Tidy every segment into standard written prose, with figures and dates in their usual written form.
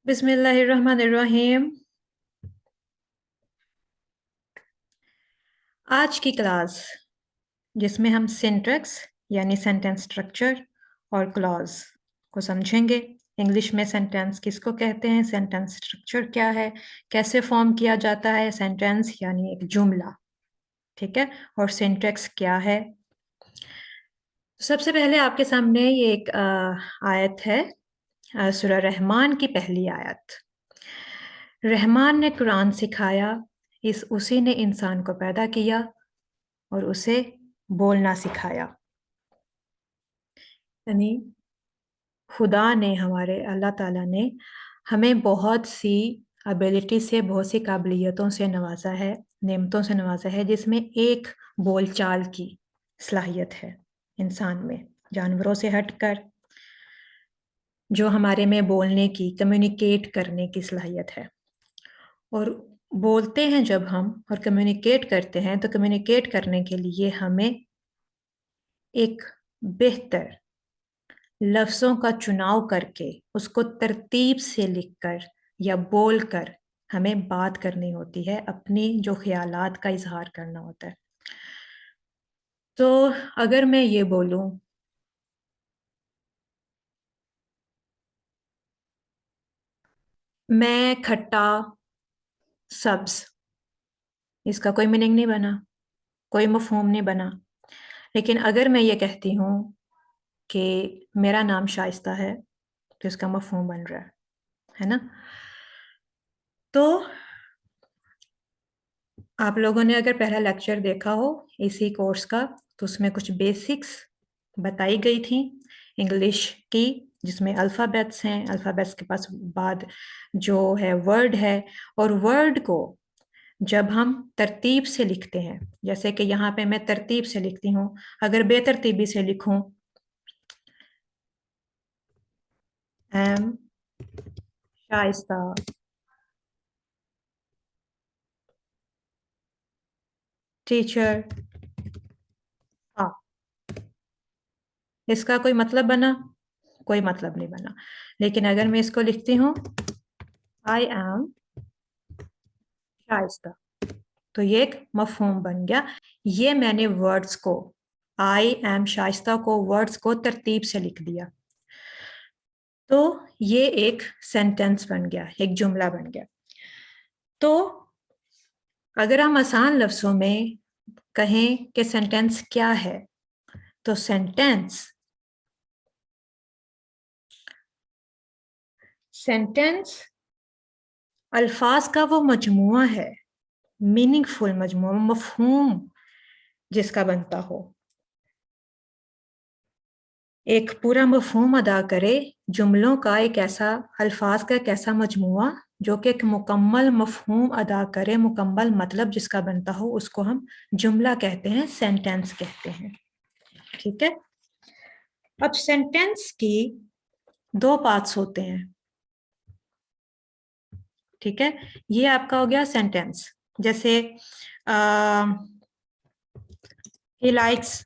बिस्मिल्लाहिर्रहमानिर्रहीम। आज की क्लास जिसमें हम सिंटैक्स यानी सेंटेंस स्ट्रक्चर और क्लॉज को समझेंगे। इंग्लिश में सेंटेंस किसको कहते हैं, सेंटेंस स्ट्रक्चर क्या है, कैसे फॉर्म किया जाता है सेंटेंस यानी एक जुमला, ठीक है, और सिंटैक्स क्या है। सबसे पहले आपके सामने ये एक आयत है, सूरह रहमान की पहली आयत। रहमान ने कुरान सिखाया, उसी ने इंसान को पैदा किया और उसे बोलना सिखाया। यानी खुदा ने, हमारे अल्लाह ताला ने हमें बहुत सी एबिलिटी से, बहुत सी काबिलियतों से नवाजा है, नेमतों से नवाजा है, जिसमें एक बोलचाल की सलाहियत है इंसान में, जानवरों से हटकर जो हमारे में बोलने की, कम्युनिकेट करने की सलाहियत है। और बोलते हैं जब हम और कम्युनिकेट करते हैं, तो कम्युनिकेट करने के लिए हमें एक बेहतर लफ्ज़ों का चुनाव करके उसको तरतीब से लिखकर या बोलकर हमें बात करनी होती है, अपनी जो ख्यालात का इजहार करना होता है। तो अगर मैं ये बोलूं, मैं खट्टा सब्ज, इसका कोई मीनिंग नहीं बना, कोई मफहूम नहीं बना। लेकिन अगर मैं ये कहती हूँ कि मेरा नाम शाइस्ता है, तो इसका मफहूम बन रहा है ना। तो आप लोगों ने अगर पहला लेक्चर देखा हो इसी कोर्स का, तो उसमें कुछ बेसिक्स बताई गई थी इंग्लिश की, जिसमें अल्फ़ाबेट्स हैं, अल्फ़ाबेट्स के पास बाद जो है वर्ड है, और वर्ड को जब हम तरतीब से लिखते हैं, जैसे कि यहाँ पे मैं तरतीब से लिखती हूँ, अगर बेतरतीबी से लिखूं, एम शाइस्ता, टीचर, हाँ, इसका कोई मतलब बना? कोई मतलब नहीं बना। लेकिन अगर मैं इसको लिखती हूँ, आई एम शाइस्ता, तो ये एक मफहूम बन गया। ये मैंने वर्ड्स को, आई एम शाइस्ता को, वर्ड्स को तरतीब से लिख दिया, तो ये एक सेंटेंस बन गया, एक जुमला बन गया। तो अगर हम आसान लफ्जों में कहें कि सेंटेंस क्या है, तो सेंटेंस अल्फाज का वो मजमुआ है, मीनिंगफुल मजमुआ, मफहूम जिसका बनता हो, एक पूरा मफहूम अदा करे, जुमलों का एक ऐसा, अल्फाज का एक ऐसा मजमुआ जो कि एक मुकम्मल मफहूम अदा करे, मुकम्मल मतलब जिसका बनता हो, उसको हम जुमला कहते हैं, सेंटेंस कहते हैं। ठीक है। अब सेंटेंस की दो पार्ट्स होते हैं, ठीक है। ये आपका हो गया सेंटेंस। जैसे ही लाइक्स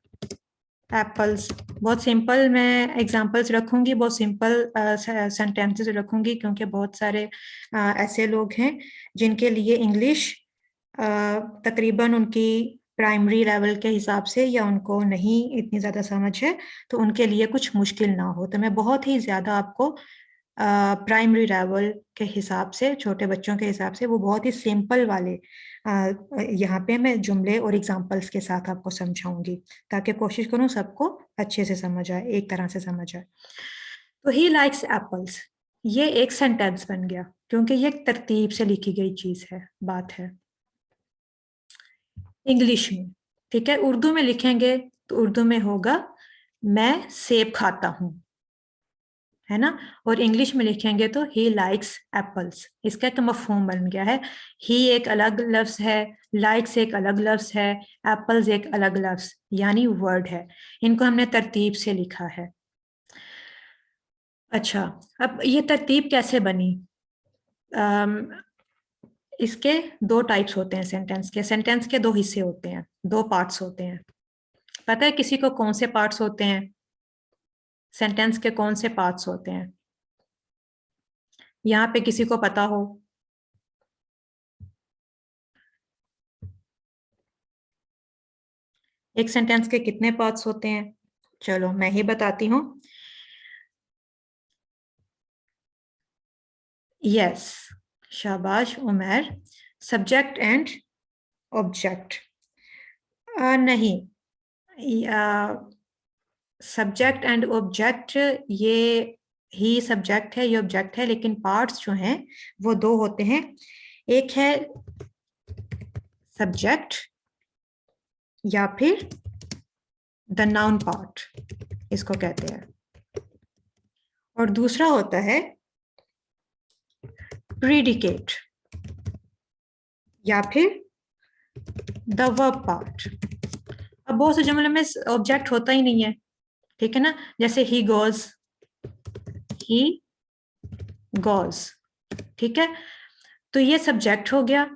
एप्पल्स, बहुत सिंपल मैं एग्जांपल्स रखूंगी, बहुत सिंपल सेंटेंसेस रखूंगी, क्योंकि बहुत सारे ऐसे लोग हैं जिनके लिए इंग्लिश तकरीबन उनकी प्राइमरी लेवल के हिसाब से, या उनको नहीं इतनी ज़्यादा समझ है, तो उनके लिए कुछ मुश्किल ना हो, तो मैं बहुत ही ज़्यादा आपको प्राइमरी लेवल के हिसाब से, छोटे बच्चों के हिसाब से, वो बहुत ही सिंपल वाले यहाँ पे मैं जुमले और एग्जांपल्स के साथ आपको समझाऊंगी, ताकि कोशिश करूँ सबको अच्छे से समझ आए, एक तरह से समझ आए। तो ही लाइक्स एप्पल्स, ये एक सेंटेंस बन गया, क्योंकि ये एक तरतीब से लिखी गई चीज है, बात है इंग्लिश में। ठीक है, उर्दू में लिखेंगे तो उर्दू में होगा मैं सेब खाता हूं, है ना। और इंग्लिश में लिखेंगे तो ही लाइक्स एप्पल्स, इसका एक मफहूम बन गया है। ही एक अलग लफ्ज है, लाइक्स एक अलग लफ्ज है, एप्पल्स एक अलग लफ्ज यानी वर्ड है, इनको हमने तरतीब से लिखा है। अच्छा, अब ये तरतीब कैसे बनी? अम, इसके दो टाइप्स होते हैं, सेंटेंस के दो हिस्से होते हैं, दो पार्ट्स होते हैं। पता है किसी को कौन से पार्ट्स होते हैं? सेंटेंस के कौन से पार्ट्स होते हैं? यहाँ पे किसी को पता हो? एक सेंटेंस के कितने पार्ट्स होते हैं? चलो मैं ही बताती हूँ। यस, शाबाश उमर। Subject and object. नहीं, सब्जेक्ट एंड ऑब्जेक्ट, ये ही सब्जेक्ट है, ये ऑब्जेक्ट है, लेकिन पार्ट्स जो हैं वो दो होते हैं। एक है सब्जेक्ट या फिर द नाउन पार्ट, इसको कहते हैं, और दूसरा होता है प्रीडिकेट या फिर द वर्ब पार्ट। अब बहुत से जुमलों में ऑब्जेक्ट होता ही नहीं है, ठीक है ना, जैसे ही गोज, ही गोज, ठीक है, तो ये सब्जेक्ट हो गया,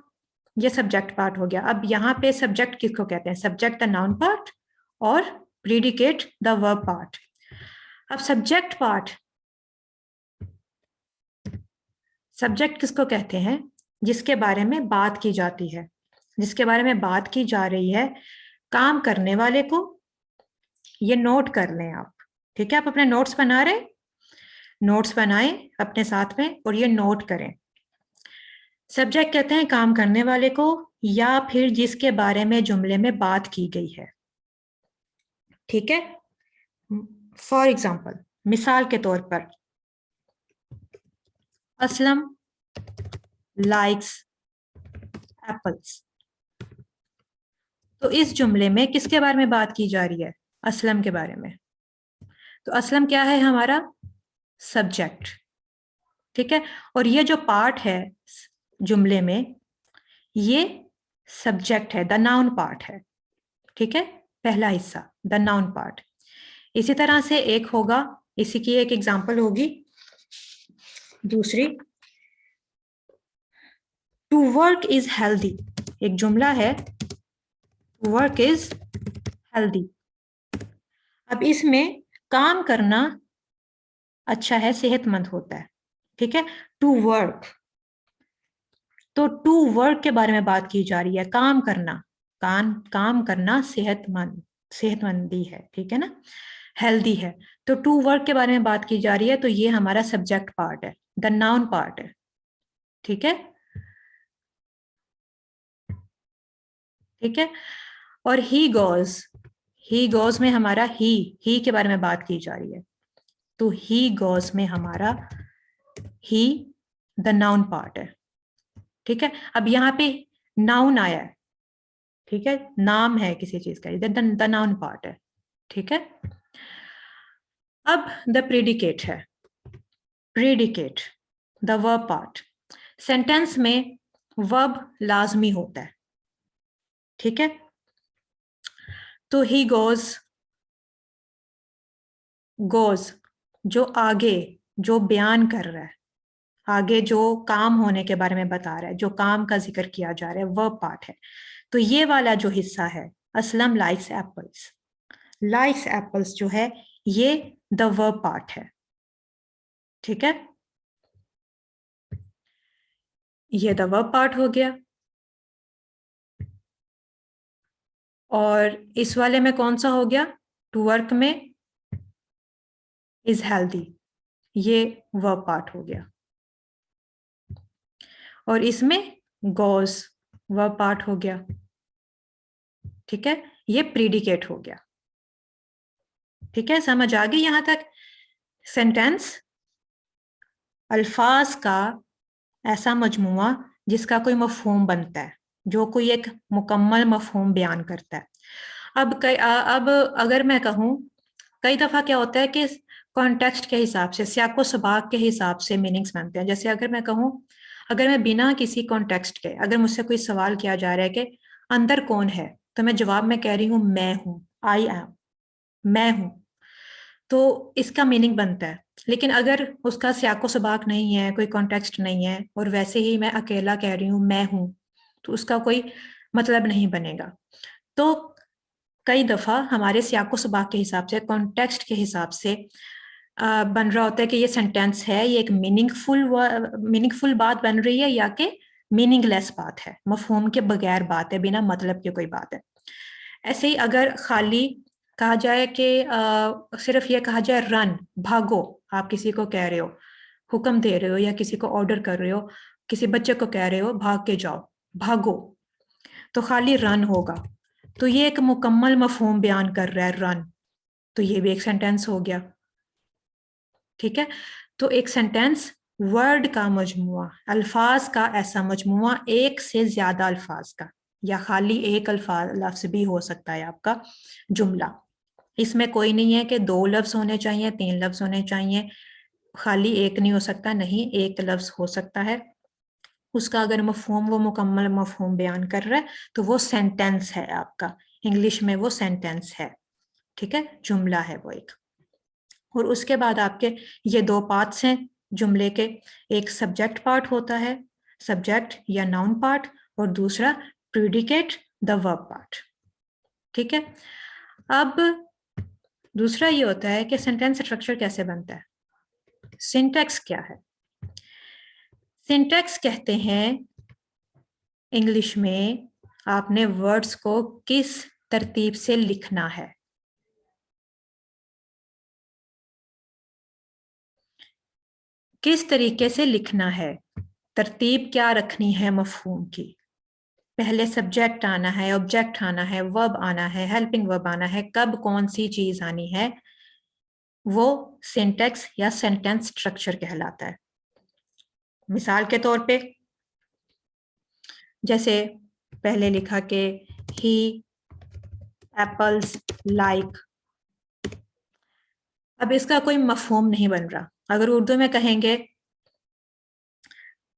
ये सब्जेक्ट पार्ट हो गया। अब यहाँ पे सब्जेक्ट किसको कहते हैं? सब्जेक्ट द नाउन पार्ट और प्रीडिकेट द वर्ब पार्ट। अब सब्जेक्ट पार्ट, सब्जेक्ट किसको कहते हैं? जिसके बारे में बात की जाती है, जिसके बारे में बात की जा रही है, काम करने वाले को। ये नोट कर लें आप, ठीक है, आप अपने नोट्स बना रहे, नोट्स बनाएं अपने साथ में और ये नोट करें। सब्जेक्ट कहते हैं काम करने वाले को या फिर जिसके बारे में जुमले में बात की गई है, ठीक है। फॉर एग्जाम्पल, मिसाल के तौर पर, असलम लाइक्स एप्पल्स। तो इस जुमले में किसके बारे में बात की जा रही है? असलम के बारे में। तो असलम क्या है? हमारा सब्जेक्ट, ठीक है, और ये जो पार्ट है जुमले में, ये सब्जेक्ट है, द नाउन पार्ट है, ठीक है, पहला हिस्सा द नाउन पार्ट। इसी तरह से एक होगा, इसी की एक एग्जांपल होगी दूसरी, टू वर्क इज हेल्दी। एक जुमला है, टू वर्क इज हेल्दी। अब इसमें काम करना अच्छा है, सेहतमंद होता है, ठीक है, टू वर्क। तो टू वर्क के बारे में बात की जा रही है, काम करना, काम करना सेहतमंद, सेहतमंदी है, ठीक है ना, हेल्दी है। तो टू वर्क के बारे में बात की जा रही है, तो ये हमारा सब्जेक्ट पार्ट है, द नाउन पार्ट है, ठीक है, ठीक है। और ही गोज में हमारा ही के बारे में बात की जा रही है, तो ही गोज में हमारा ही द नाउन पार्ट है, ठीक है। अब यहाँ पे नाउन आया है, ठीक है, नाम है किसी चीज का, द नाउन पार्ट है, ठीक है। अब द प्रेडिकेट है, predicate the verb part. Sentence में वर्ब लाजमी होता है, ठीक है। तो ही गोज, गोज जो आगे, जो बयान कर रहा है, आगे जो काम होने के बारे में बता रहा है, जो काम का जिक्र किया जा रहा है, वर्ब पार्ट है। तो ये वाला जो हिस्सा है, Aslam likes apples, likes apples जो है, ये द वर्ब पार्ट है, ठीक है, ये द वर्ब पार्ट हो गया। और इस वाले में कौन सा हो गया? टू वर्क में इज हेल्दी, ये वर्ब पार्ट हो गया। और इसमें गोज वर्ब पार्ट हो गया, ठीक है, ये प्रीडिकेट हो गया, ठीक है, समझ आ गई यहां तक? सेंटेंस अल्फाज का ऐसा मजमुआ जिसका कोई मफहूम बनता है, जो कोई एक मुकम्मल मफहूम बयान करता है। अब अगर मैं कहूँ, कई दफ़ा क्या होता है कि कॉन्टेक्स्ट के हिसाब से, सियाको सबाक के हिसाब से मीनिंग्स बनते हैं। जैसे अगर मैं कहूँ, अगर मैं बिना किसी कॉन्टेक्स्ट के, अगर मुझसे कोई सवाल किया जा रहा है कि अंदर कौन है, तो मैं जवाब में कह रही हूँ मैं हूँ, आई एम, मैं हूँ, तो इसका मीनिंग बनता है। लेकिन अगर उसका सियाको सबाक नहीं है, कोई कॉन्टेक्स्ट नहीं है, और वैसे ही मैं अकेला कह रही हूँ मैं हूँ, तो उसका कोई मतलब नहीं बनेगा। तो कई दफ़ा हमारे सियाको सबाक के हिसाब से, कॉन्टेक्स्ट के हिसाब से बन रहा होता है कि ये सेंटेंस है, ये एक मीनिंगफुल बात बन रही है या कि मीनिंगलेस बात है, मफहूम के बगैर बात है, बिना मतलब की कोई बात है। ऐसे ही अगर खाली कहा जाए कि सिर्फ ये कहा जाए रन, भागो, आप किसी को कह रहे हो, हुक्म दे रहे हो या किसी को ऑर्डर कर रहे हो, किसी बच्चे को कह रहे हो भाग के जाओ, भागो, तो खाली रन होगा, तो ये एक मुकम्मल मफहूम बयान कर रहा है रन, तो ये भी एक सेंटेंस हो गया। ठीक है, तो एक सेंटेंस वर्ड का मजमुआ, अल्फाज का ऐसा मजमुआ, एक से ज्यादा अल्फाज का, या खाली एक अल्फाज लफ्ज भी हो सकता है आपका जुमला। इसमें कोई नहीं है कि 2 लफ्ज होने चाहिए, 3 लफ्ज होने चाहिए, खाली एक नहीं हो सकता, नहीं, एक लफ्ज हो सकता है। उसका अगर मफहूम वो मुकम्मल मफहूम बयान कर रहा है तो वो सेंटेंस है आपका, इंग्लिश में वो सेंटेंस है। ठीक है, जुमला है वो एक। और उसके बाद आपके ये 2 पार्ट्स हैं जुमले के, एक सब्जेक्ट पार्ट होता है, सब्जेक्ट या नाउन पार्ट, और दूसरा प्रीडिकेट द वर्ब पार्ट। ठीक है, अब दूसरा ये होता है कि सेंटेंस स्ट्रक्चर कैसे बनता है, सिंटैक्स क्या है। सिंटैक्स कहते हैं इंग्लिश में आपने वर्ड्स को किस तरतीब से लिखना है, किस तरीके से लिखना है, तरतीब क्या रखनी है मफहूम की। पहले सब्जेक्ट आना है, ऑब्जेक्ट आना है, वर्ब आना है, हेल्पिंग वर्ब आना है, कब कौन सी चीज आनी है, वो सिंटैक्स या सेंटेंस स्ट्रक्चर कहलाता है। मिसाल के तौर पे जैसे पहले लिखा कि ही एप्पल्स लाइक, अब इसका कोई मफहूम नहीं बन रहा। अगर उर्दू में कहेंगे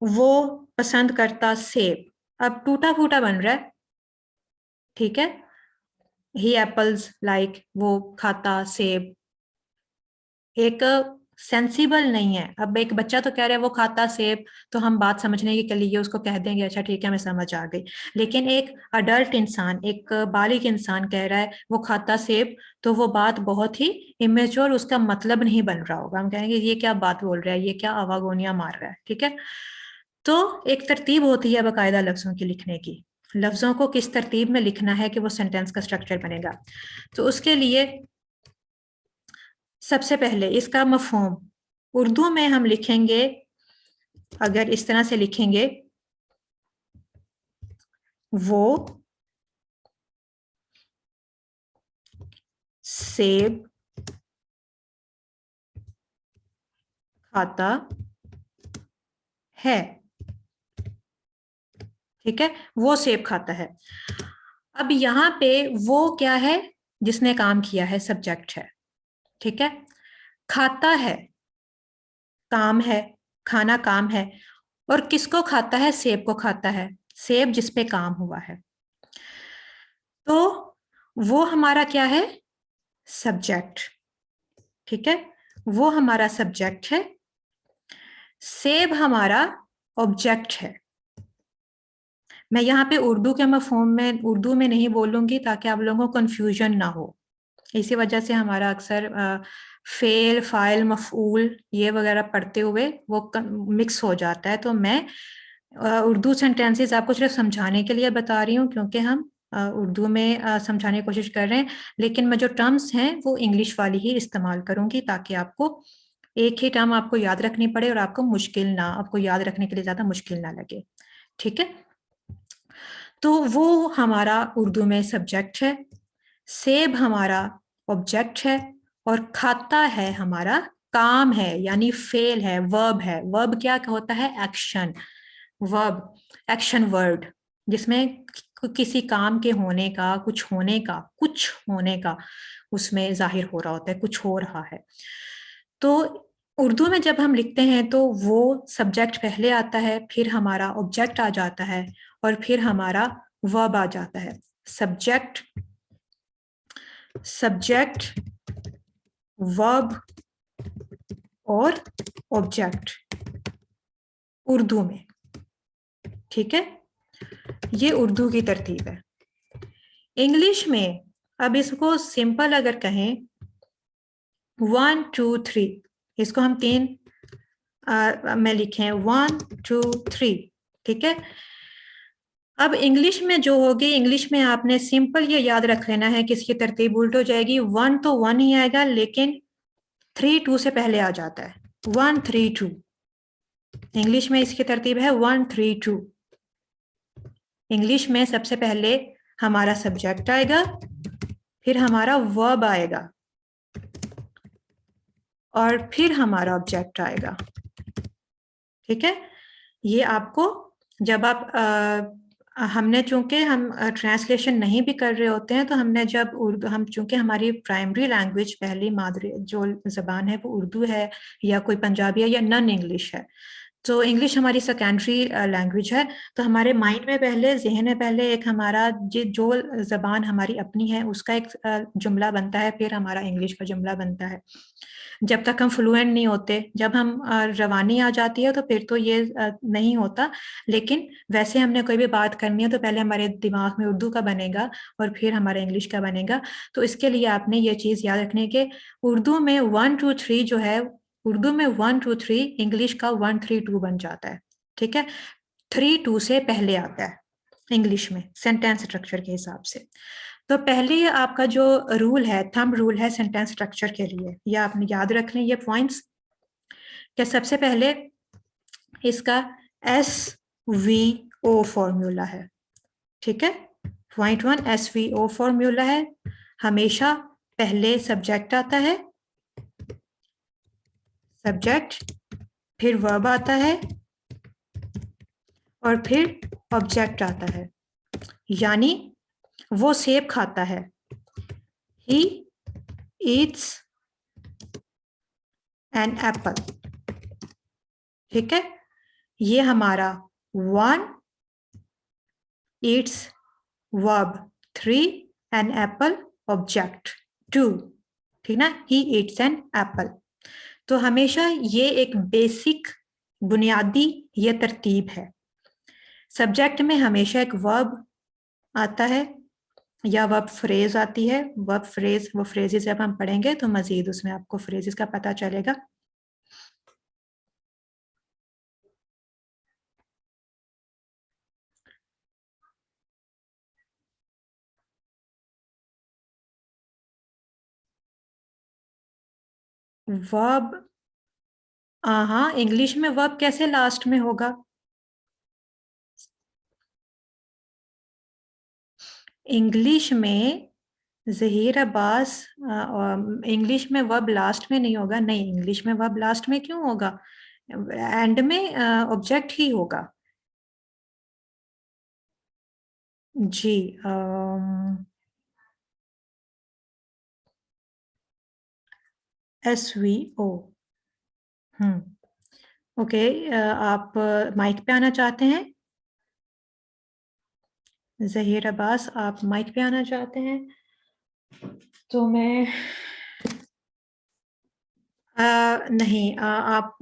वो पसंद करता सेब, अब टूटा फूटा बन रहा है। ठीक है, ही एप्पल्स लाइक, वो खाता सेब, एक सेंसिबल नहीं है। अब एक बच्चा तो कह रहा है वो खाता सेब, तो हम बात समझने के लिए उसको कह देंगे अच्छा ठीक है मैं समझ आ गई। लेकिन एक अडल्ट इंसान, एक बालिग इंसान कह रहा है वो खाता सेब, तो वो बात बहुत ही इमेच्योर, उसका मतलब नहीं बन रहा होगा, हम कहेंगे ये क्या बात बोल रहा है, ये क्या आवागोनियां मार रहा है। ठीक है, तो एक तरतीब होती है बाकायदा लफ्जों की लिखने की, लफ्जों को किस तरतीब में लिखना है कि वो सेंटेंस का स्ट्रक्चर बनेगा। तो उसके लिए सबसे पहले इसका मफहूम उर्दू में हम लिखेंगे, अगर इस तरह से लिखेंगे, वो सेब खाता है। ठीक है, वो सेब खाता है। अब यहां पे वो क्या है, जिसने काम किया है, सब्जेक्ट है। ठीक है, खाता है काम है, खाना काम है, और किसको खाता है, सेब को खाता है, सेब जिस पे काम हुआ है। तो वो हमारा क्या है, सब्जेक्ट। ठीक है, वो हमारा सब्जेक्ट है, सेब हमारा ऑब्जेक्ट है। मैं यहाँ पे उर्दू के मफहूम में उर्दू में नहीं बोलूंगी ताकि आप लोगों को कंफ्यूजन ना हो। इसी वजह से हमारा अक्सर फेल फाइल मफूल ये वगैरह पढ़ते हुए वो मिक्स हो जाता है। तो मैं उर्दू सेंटेंसेस आपको सिर्फ समझाने के लिए बता रही हूँ, क्योंकि हम उर्दू में समझाने की कोशिश कर रहे हैं, लेकिन मैं जो टर्म्स हैं वो इंग्लिश वाली ही इस्तेमाल करूंगी ताकि आपको एक ही टर्म आपको याद रखनी पड़े और आपको याद रखने के लिए ज्यादा मुश्किल ना लगे। ठीक है, तो वो हमारा उर्दू में सब्जेक्ट है, सेब हमारा ऑब्जेक्ट है, और खाता है हमारा काम है, यानी फेल है, वर्ब है। वर्ब क्या होता है, एक्शन। वर्ब एक्शन वर्ड, जिसमें किसी काम के होने का, कुछ होने का उसमें जाहिर हो रहा होता है, कुछ हो रहा है। तो उर्दू में जब हम लिखते हैं तो वो सब्जेक्ट पहले आता है, फिर हमारा ऑब्जेक्ट आ जाता है, और फिर हमारा वर्ब आ जाता है। सब्जेक्ट, सब्जेक्ट, वर्ब और ऑब्जेक्ट उर्दू में। ठीक है, ये उर्दू की तरतीब है। इंग्लिश में अब इसको सिंपल अगर कहें 1 2 3, इसको हम 3 में लिखें, 1 2 3, ठीक है। अब इंग्लिश में जो होगी, इंग्लिश में आपने सिंपल ये याद रख लेना है कि इसकी तरतीब उल्ट हो जाएगी। 1 तो 1 ही आएगा, लेकिन 3 2 से पहले आ जाता है, 1 3 2। इंग्लिश में इसकी तरतीब है 1 3 2। इंग्लिश में सबसे पहले हमारा सब्जेक्ट आएगा, फिर हमारा वर्ब आएगा, और फिर हमारा ऑब्जेक्ट आएगा, ठीक है। ये आपको जब आप हमने चूंकि हम ट्रांसलेशन नहीं भी कर रहे होते हैं, तो हमने जब उर्दू, हम चूंकि हमारी प्राइमरी लैंग्वेज, पहली मादरी जो ज़बान है वो उर्दू है, या कोई पंजाबी है, या नॉन इंग्लिश है, तो इंग्लिश हमारी सेकेंडरी लैंग्वेज है। तो हमारे माइंड में पहले, जहन में पहले एक हमारा जो ज़बान हमारी अपनी है उसका एक जुमला बनता है, फिर हमारा इंग्लिश का जुमला बनता है। जब तक हम फ्लुएंट नहीं होते, जब हम रवानी आ जाती है तो फिर तो ये नहीं होता, लेकिन वैसे हमने कोई भी बात करनी है तो पहले हमारे दिमाग में उर्दू का बनेगा और फिर हमारा इंग्लिश का बनेगा। तो इसके लिए आपने ये चीज़ याद रखनी है कि उर्दू में 1 2 3 जो है, उर्दू में 1 2 3 इंग्लिश का 1 3 2 बन जाता है, ठीक है। 3 2 से पहले आता है इंग्लिश में सेंटेंस स्ट्रक्चर के हिसाब से। तो पहले आपका जो रूल है, थंब रूल है सेंटेंस स्ट्रक्चर के लिए, ये आपने याद रख लें ये पॉइंट्स, कि सबसे पहले इसका SVO फॉर्मूला है, ठीक है। पॉइंट 1 SVO फॉर्मूला है, हमेशा पहले सब्जेक्ट आता है, सब्जेक्ट, फिर वर्ब आता है, और फिर ऑब्जेक्ट आता है। यानी वो सेब खाता है, ही ईट्स एन एप्पल, ठीक है। ये हमारा 1 eats, verb 3, an apple, object 2, ठीक ना, ही ईट्स एन एप्पल। तो हमेशा ये एक बेसिक बुनियादी ये तरतीब है। सब्जेक्ट में हमेशा एक वर्ब आता है या वर्ब फ्रेज आती है। वर्ब फ्रेज, वो फ्रेजेस जब हम पढ़ेंगे तो मजीद उसमें आपको फ्रेजेस का पता चलेगा। वर्ब, हाँ, इंग्लिश में वर्ब कैसे लास्ट में होगा? इंग्लिश में जहीर अब्बास, इंग्लिश में वर्ब लास्ट में नहीं होगा। नहीं, इंग्लिश में वर्ब लास्ट में क्यों होगा? एंड में ऑब्जेक्ट ही होगा जी। SVO। ओके, आप माइक पे आना चाहते हैं? जहीर अब्बास, आप माइक पे आना चाहते हैं? तो मैं नहीं, आप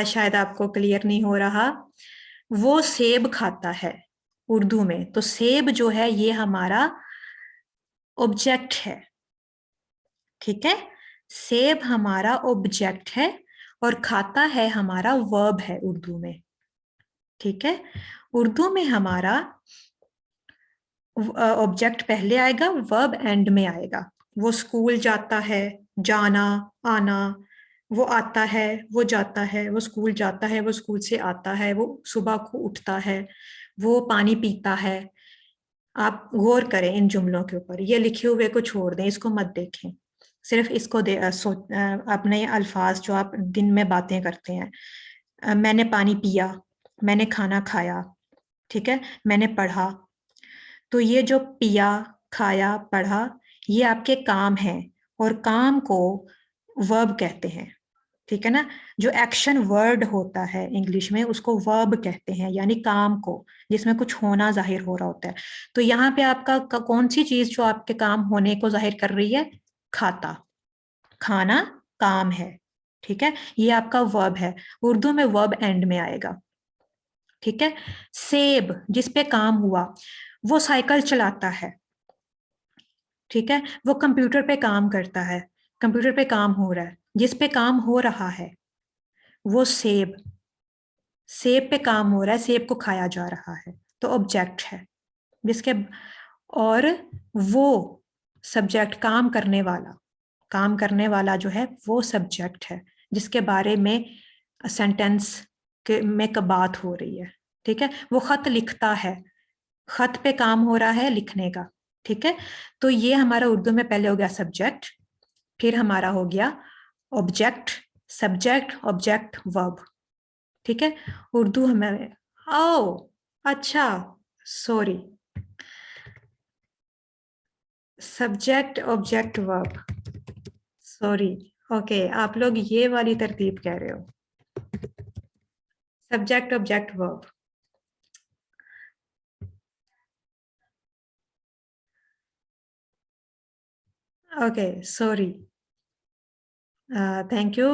शायद आपको क्लियर नहीं हो रहा। वो सेब खाता है उर्दू में, तो सेब जो है ये हमारा ऑब्जेक्ट है, ठीक है। सेब हमारा ऑब्जेक्ट है और खाता है हमारा वर्ब है उर्दू में, ठीक है। उर्दू में हमारा ऑब्जेक्ट पहले आएगा, वर्ब एंड में आएगा। वो स्कूल जाता है, जाना, आना, वो आता है, वो जाता है, वो स्कूल जाता है, वो स्कूल से आता है, वो सुबह को उठता है, वो पानी पीता है। आप गौर करें इन जुमलों के ऊपर, ये लिखे हुए को छोड़ दें, इसको मत देखें, सिर्फ इसको अपने अल्फाज जो आप दिन में बातें करते हैं, मैंने पानी पिया, मैंने खाना खाया, ठीक है, मैंने पढ़ा। तो ये जो पिया, खाया, पढ़ा, ये आपके काम हैं, और काम को वर्ब कहते हैं, ठीक है ना। जो एक्शन वर्ड होता है इंग्लिश में उसको वर्ब कहते हैं, यानी काम को, जिसमें कुछ होना जाहिर हो रहा होता है। तो यहाँ पे आपका कौन सी चीज जो आपके काम होने को जाहिर कर रही है? खाता, खाना काम है, ठीक है, ये आपका वर्ब है। उर्दू में वर्ब एंड में आएगा, ठीक है। सेब जिस पे काम हुआ, वो साइकिल चलाता है, ठीक है, वो कंप्यूटर पे काम करता है, कंप्यूटर पे काम हो रहा है, जिस पे काम हो रहा है वो सेब, सेब पे काम हो रहा है, सेब को खाया जा रहा है, तो ऑब्जेक्ट है जिसके, और वो सब्जेक्ट काम करने वाला, काम करने वाला जो है वो सब्जेक्ट है जिसके बारे में सेंटेंस के में बात हो रही है। ठीक है, वो खत लिखता है, खत पे काम हो रहा है लिखने का। ठीक है, तो ये हमारा उर्दू में पहले हो गया सब्जेक्ट, फिर हमारा हो गया ऑब्जेक्ट, सब्जेक्ट ऑब्जेक्ट वर्ब। ठीक है, उर्दू हमें, ओ अच्छा, sorry, subject object verb, sorry, okay, आप लोग ये वाली तरतीब कह रहे हो, subject object verb. Okay, sorry, thank you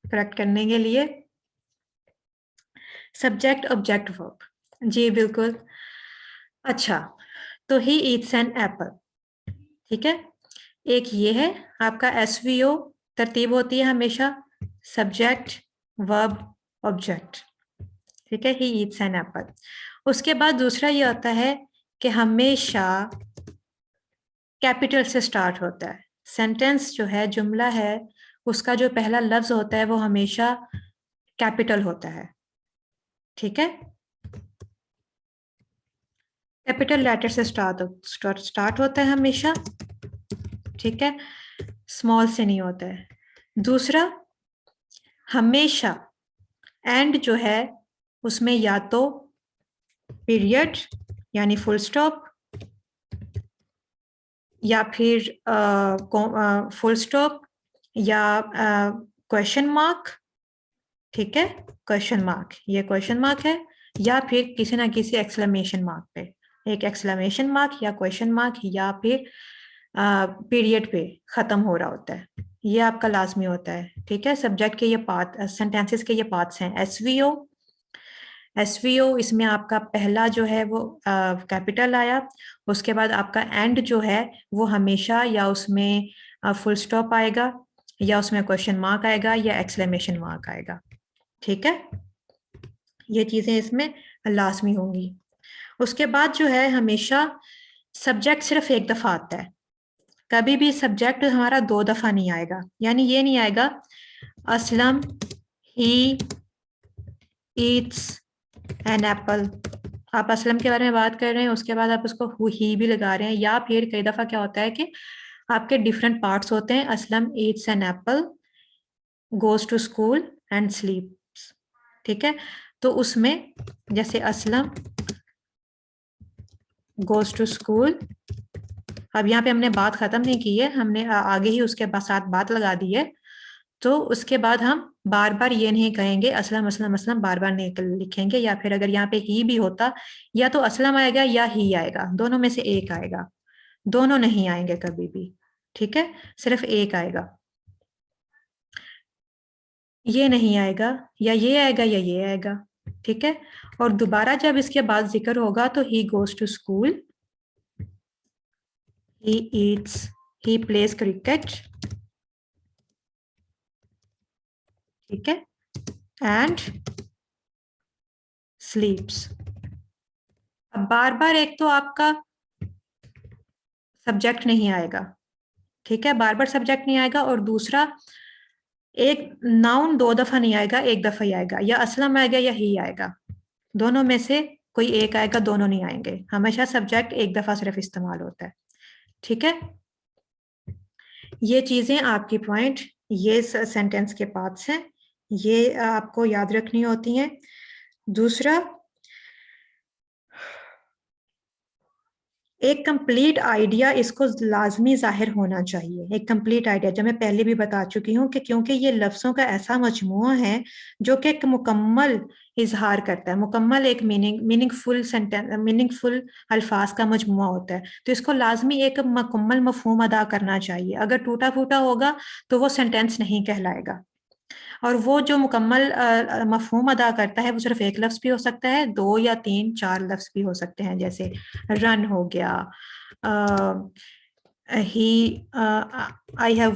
correct करने के लिए। सब्जेक्ट ऑब्जेक्ट वर्ब, जी बिल्कुल। अच्छा, तो ही ईट्स एन एप्पल, ठीक है, एक ये है आपका एसवीओ, तरतीब होती है हमेशा सब्जेक्ट वर्ब ऑब्जेक्ट। ठीक है, ही ईट्स एन एप्पल। उसके बाद दूसरा ये होता है कि हमेशा कैपिटल से स्टार्ट होता है, सेंटेंस जो है, जुमला है, उसका जो पहला लफ्ज होता है वो हमेशा कैपिटल होता है। ठीक है, कैपिटल लेटर से स्टार्ट होता है हमेशा। ठीक है, स्मॉल से नहीं होता है। दूसरा, हमेशा एंड जो है उसमें या तो पीरियड यानी फुल स्टॉप, या फिर फुल स्टॉप, या क्वेश्चन मार्क। ठीक है, क्वेश्चन मार्क, ये क्वेश्चन मार्क है, या फिर किसी ना किसी एक्सक्लेमेशन मार्क पे, एक एक्सक्लेमेशन मार्क या क्वेश्चन मार्क, या फिर पीरियड पे खत्म हो रहा होता है, ये आपका लाजमी होता है। ठीक है, सब्जेक्ट के ये पार्ट, सेंटेंसेस के ये पार्ट्स हैं। एसवीओ, एसवीओ इसमें आपका पहला जो है वो कैपिटल आया, उसके बाद आपका एंड जो है वो हमेशा या उसमें फुल स्टॉप आएगा, या उसमें क्वेश्चन मार्क आएगा, या एक्सक्लेमेशन मार्क आएगा। ठीक है, ये चीजें इसमें लाजमी होंगी। उसके बाद जो है हमेशा सब्जेक्ट सिर्फ एक दफा आता है, कभी भी सब्जेक्ट हमारा दो दफा नहीं आएगा, यानी ये नहीं आएगा Aslam he eats an apple, आप असलम के बारे में बात कर रहे हैं, उसके बाद आप उसको ही भी लगा रहे हैं। या फिर कई दफा क्या होता है कि आपके डिफरेंट पार्ट्स होते हैं, Aslam eats an apple, goes to school and sleeps. ठीक है, तो उसमें जैसे असलम गोज टू स्कूल, अब यहाँ पे हमने बात खत्म नहीं की है, हमने आगे ही उसके साथ बात लगा दी है, तो उसके बाद हम बार बार ये नहीं कहेंगे असलम असलम असलम, बार बार नहीं लिखेंगे। या फिर अगर यहाँ पे ही भी होता, या तो असलम आएगा या ही आएगा, दोनों में से एक आएगा, दोनों नहीं आएंगे कभी भी। ठीक है, सिर्फ एक आएगा, ये नहीं आएगा, या ये आएगा या ये आएगा। ठीक है, और दोबारा जब इसके बाद जिक्र होगा तो he goes to school, he eats, he plays cricket. ठीक है, एंड स्लीप्स। अब बार बार एक तो आपका सब्जेक्ट नहीं आएगा, ठीक है, बार बार सब्जेक्ट नहीं आएगा, और दूसरा एक नाउन दो दफा नहीं आएगा, एक दफा ही आएगा, या असलम आएगा या ही आएगा, दोनों में से कोई एक आएगा, दोनों नहीं आएंगे, हमेशा सब्जेक्ट एक दफा सिर्फ इस्तेमाल होता है। ठीक है, ये चीजें आपकी पॉइंट, ये सेंटेंस के पार्ट्स हैं, ये आपको याद रखनी होती हैं। दूसरा, एक कंप्लीट आइडिया इसको लाजमी जाहिर होना चाहिए, एक कंप्लीट आइडिया, जो मैं पहले भी बता चुकी हूँ कि क्योंकि ये लफ्ज़ों का ऐसा मजमूआ है जो कि एक मुकम्मल इजहार करता है, मुकम्मल एक मीनिंगफुल सेंटेंस, मीनिंगफुल अल्फाज का मजमूआ होता है, तो इसको लाजमी एक मुकम्मल मफहूम अदा करना चाहिए। अगर टूटा फूटा होगा तो वो सेंटेंस नहीं कहलाएगा, और वो जो मुकम्मल मफहूम अदा करता है वो सिर्फ एक लफ्ज़ भी हो सकता है, दो या तीन चार लफ्ज़ भी हो सकते हैं, जैसे रन हो गया, I have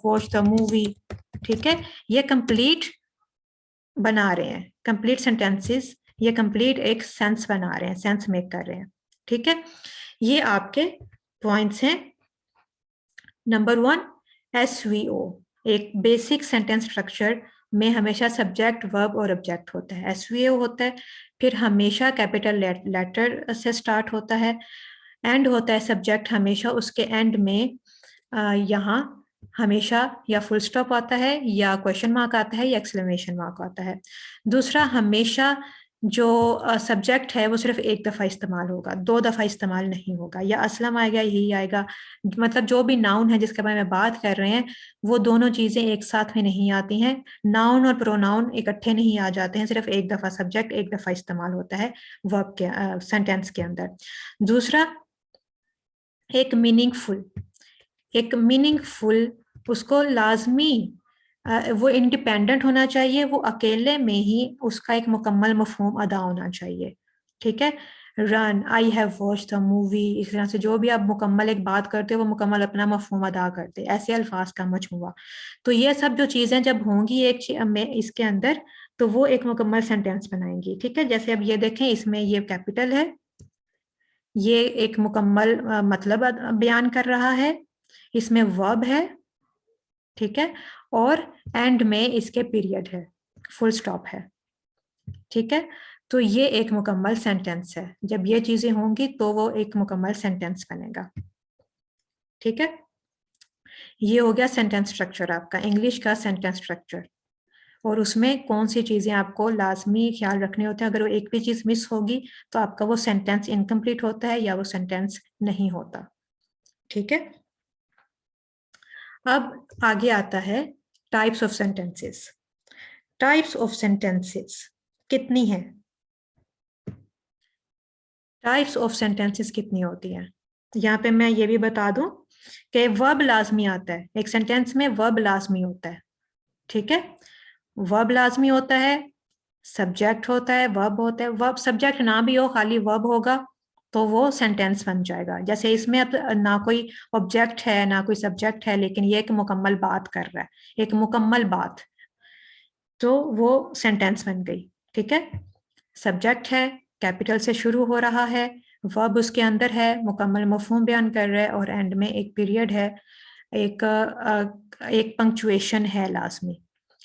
watched the movie. ठीक है, ये कंप्लीट बना रहे हैं, कंप्लीट सेंटेंसेस, ये कंप्लीट एक सेंस बना रहे हैं, सेंस मेक कर रहे हैं। ठीक है, ये आपके पॉइंट्स हैं। नंबर 1, SVO, एक बेसिक सेंटेंस स्ट्रक्चर में हमेशा सब्जेक्ट, वर्ब और ऑब्जेक्ट होता है, SVO होता है। फिर हमेशा कैपिटल लेटर से स्टार्ट होता है, एंड होता है सब्जेक्ट हमेशा उसके एंड में यहाँ हमेशा या फुल स्टॉप आता है, या क्वेश्चन मार्क आता है, या एक्सक्लेमेशन मार्क आता है। दूसरा, हमेशा जो सब्जेक्ट है वो सिर्फ एक दफ़ा इस्तेमाल होगा, 2 दफ़ा इस्तेमाल नहीं होगा, या असलम आएगा, यही आएगा। मतलब जो भी नाउन है जिसके बारे में बात कर रहे हैं, वो दोनों चीज़ें एक साथ में नहीं आती हैं। नाउन और प्रोनाउन इकट्ठे नहीं आ जाते हैं, सिर्फ एक दफ़ा सब्जेक्ट एक दफ़ा इस्तेमाल होता है वर्ब के सेंटेंस के अंदर। दूसरा, एक मीनिंगफुल उसको लाजमी वो इंडिपेंडेंट होना चाहिए, वो अकेले में ही उसका एक मुकम्मल मफहूम अदा होना चाहिए। ठीक है, run, I have watch the movie, इस तरह से जो भी आप मुकम्मल एक बात करते हो वो मुकम्मल अपना मफहूम अदा करते, ऐसे अल्फाज का मजमूआ। तो ये सब जो चीज़ें जब होंगी एक में इसके अंदर, तो वो एक मुकम्मल सेंटेंस बनाएंगी। ठीक है, जैसे अब ये देखें, इसमें ये कैपिटल है, ये एक मुकम्मल मतलब बयान कर रहा है, इसमें वर्ब है। ठीक है, और एंड में इसके पीरियड है, फुल स्टॉप है। ठीक है, तो ये एक मुकम्मल सेंटेंस है, जब ये चीजें होंगी तो वो एक मुकम्मल सेंटेंस बनेगा। ठीक है, ये हो गया सेंटेंस स्ट्रक्चर आपका, इंग्लिश का सेंटेंस स्ट्रक्चर। और उसमें कौन सी चीजें आपको लाजमी ख्याल रखने होते हैं, अगर वो एक भी चीज मिस होगी तो आपका वो सेंटेंस इनकम्प्लीट होता है या वो सेंटेंस नहीं होता। ठीक है, अब आगे आता है types of sentences. Types of sentences कितनी है? टाइप्स ऑफ सेंटेंसेस कितनी होती हैं? यहाँ पे मैं ये भी बता दूं कि वर्ब लाजमी आता है, एक सेंटेंस में वर्ब लाजमी होता है। ठीक है, वर्ब लाजमी होता है, सब्जेक्ट होता है, वर्ब होता है। वर्ब सब्जेक्ट ना भी हो, खाली वर्ब होगा तो वो सेंटेंस बन जाएगा। जैसे इसमें अब ना कोई ऑब्जेक्ट है ना कोई सब्जेक्ट है, लेकिन ये एक मुकम्मल बात कर रहा है, एक मुकम्मल बात, तो वो सेंटेंस बन गई। ठीक है, सब्जेक्ट है, कैपिटल से शुरू हो रहा है, वर्ब उसके अंदर है, मुकम्मल मफहूम बयान कर रहा है, और एंड में एक पीरियड है, एक एक पंक्चुएशन है लाजमी,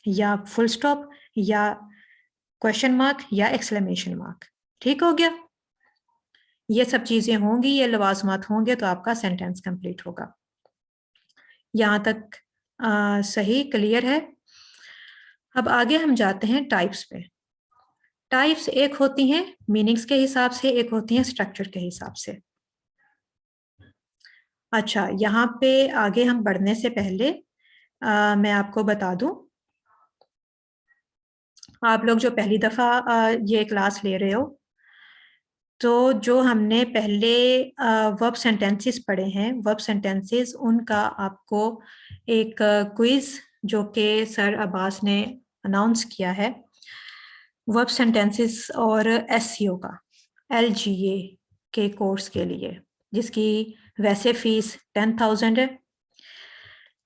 या फुल स्टॉप, या क्वेश्चन मार्क, या एक्सक्लेमेशन मार्क। ठीक हो गया, ये सब चीजें होंगी, ये लवाजमात होंगे तो आपका सेंटेंस कंप्लीट होगा। यहाँ तक सही क्लियर है? अब आगे हम जाते हैं टाइप्स पे। टाइप्स एक होती हैं मीनिंग्स के हिसाब से, एक होती हैं स्ट्रक्चर के हिसाब से। अच्छा, यहाँ पे आगे हम बढ़ने से पहले मैं आपको बता दूं, आप लोग जो पहली दफा ये क्लास ले रहे हो, तो जो हमने पहले वर्ब सेंटेंसेस पढ़े हैं, वर्ब सेंटेंसेस उनका आपको एक क्विज जो कि सर अब्बास ने अनाउंस किया है, वर्ब सेंटेंसेस और एसईओ का, LGA के कोर्स के लिए, जिसकी वैसे फीस 10,000 है,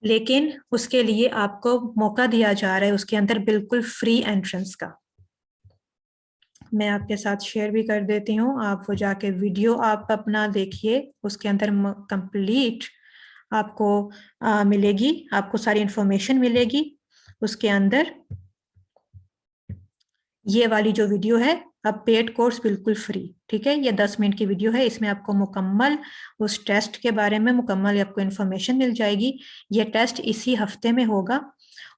लेकिन उसके लिए आपको मौका दिया जा रहा है उसके अंदर बिल्कुल फ्री एंट्रेंस का। मैं आपके साथ शेयर भी कर देती हूँ, आप वो जाके वीडियो आप अपना देखिए, उसके अंदर कंप्लीट आपको मिलेगी, आपको सारी इंफॉर्मेशन मिलेगी उसके अंदर। ये वाली जो वीडियो है, अब पेड कोर्स बिल्कुल फ्री। ठीक है, ये 10 मिनट की वीडियो है, इसमें आपको मुकम्मल उस टेस्ट के बारे में मुकम्मल आपको इन्फॉर्मेशन मिल जाएगी। ये टेस्ट इसी हफ्ते में होगा,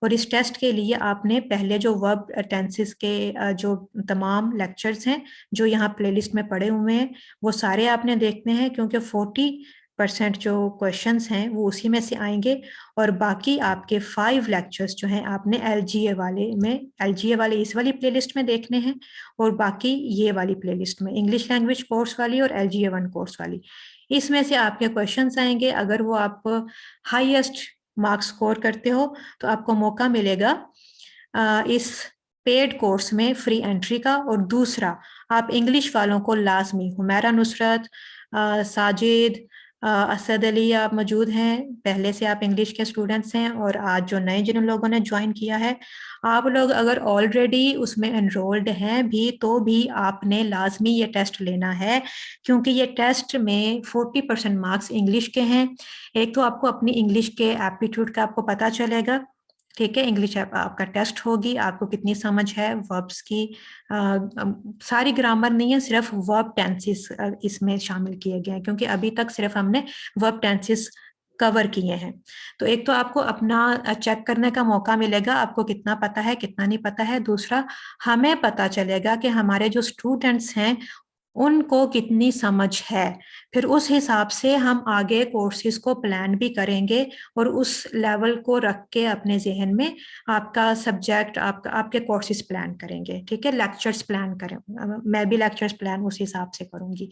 और इस टेस्ट के लिए आपने पहले जो वर्ब टेंसेस के जो तमाम लेक्चर्स हैं जो यहाँ प्लेलिस्ट में पड़े हुए हैं, वो सारे आपने देखने हैं, क्योंकि 40% जो क्वेश्चंस हैं वो उसी में से आएंगे। और बाकी आपके 5 लेक्चर्स जो हैं आपने एलजीए वाले इस वाली प्लेलिस्ट में देखने हैं, और बाकी ये वाली प्लेलिस्ट में, इंग्लिश लैंग्वेज कोर्स वाली और LGA 1 कोर्स वाली, इसमें से आपके क्वेश्चंस आएंगे। अगर वो आप हाईएस्ट मार्क्स स्कोर करते हो तो आपको मौका मिलेगा इस पेड कोर्स में फ्री एंट्री का। और दूसरा, आप इंग्लिश वालों को लाजमी हुमैरा नुसरत, साजिद, असद अली आप मौजूद हैं, पहले से आप इंग्लिश के स्टूडेंट्स हैं, और आज जो नए जिन लोगों ने ज्वाइन किया है, आप लोग अगर ऑलरेडी उसमें एनरोल्ड हैं भी तो भी आपने लाजमी ये टेस्ट लेना है, क्योंकि ये टेस्ट में 40% मार्क्स इंग्लिश के हैं। एक तो आपको अपनी इंग्लिश के एप्टीट्यूड का आपको पता चलेगा, ठीक है, इंग्लिश आपका टेस्ट होगी, आपको कितनी समझ है वर्ब्स की, सारी ग्रामर नहीं है, सिर्फ वर्ब टेंसेस इसमें शामिल किए गए हैं, क्योंकि अभी तक सिर्फ हमने वर्ब टेंसेस कवर किए हैं। तो एक तो आपको अपना चेक करने का मौका मिलेगा, आपको कितना पता है कितना नहीं पता है। दूसरा, हमें पता चलेगा कि हमारे जो स्टूडेंट्स हैं उनको कितनी समझ है, फिर उस हिसाब से हम आगे कोर्सेज को प्लान भी करेंगे, और उस लेवल को रख के अपने जहन में आपका सब्जेक्ट आपके कोर्सेज प्लान करेंगे, ठीक है, लेक्चर्स प्लान करें, मैं भी लेक्चर्स प्लान उस हिसाब से करूंगी,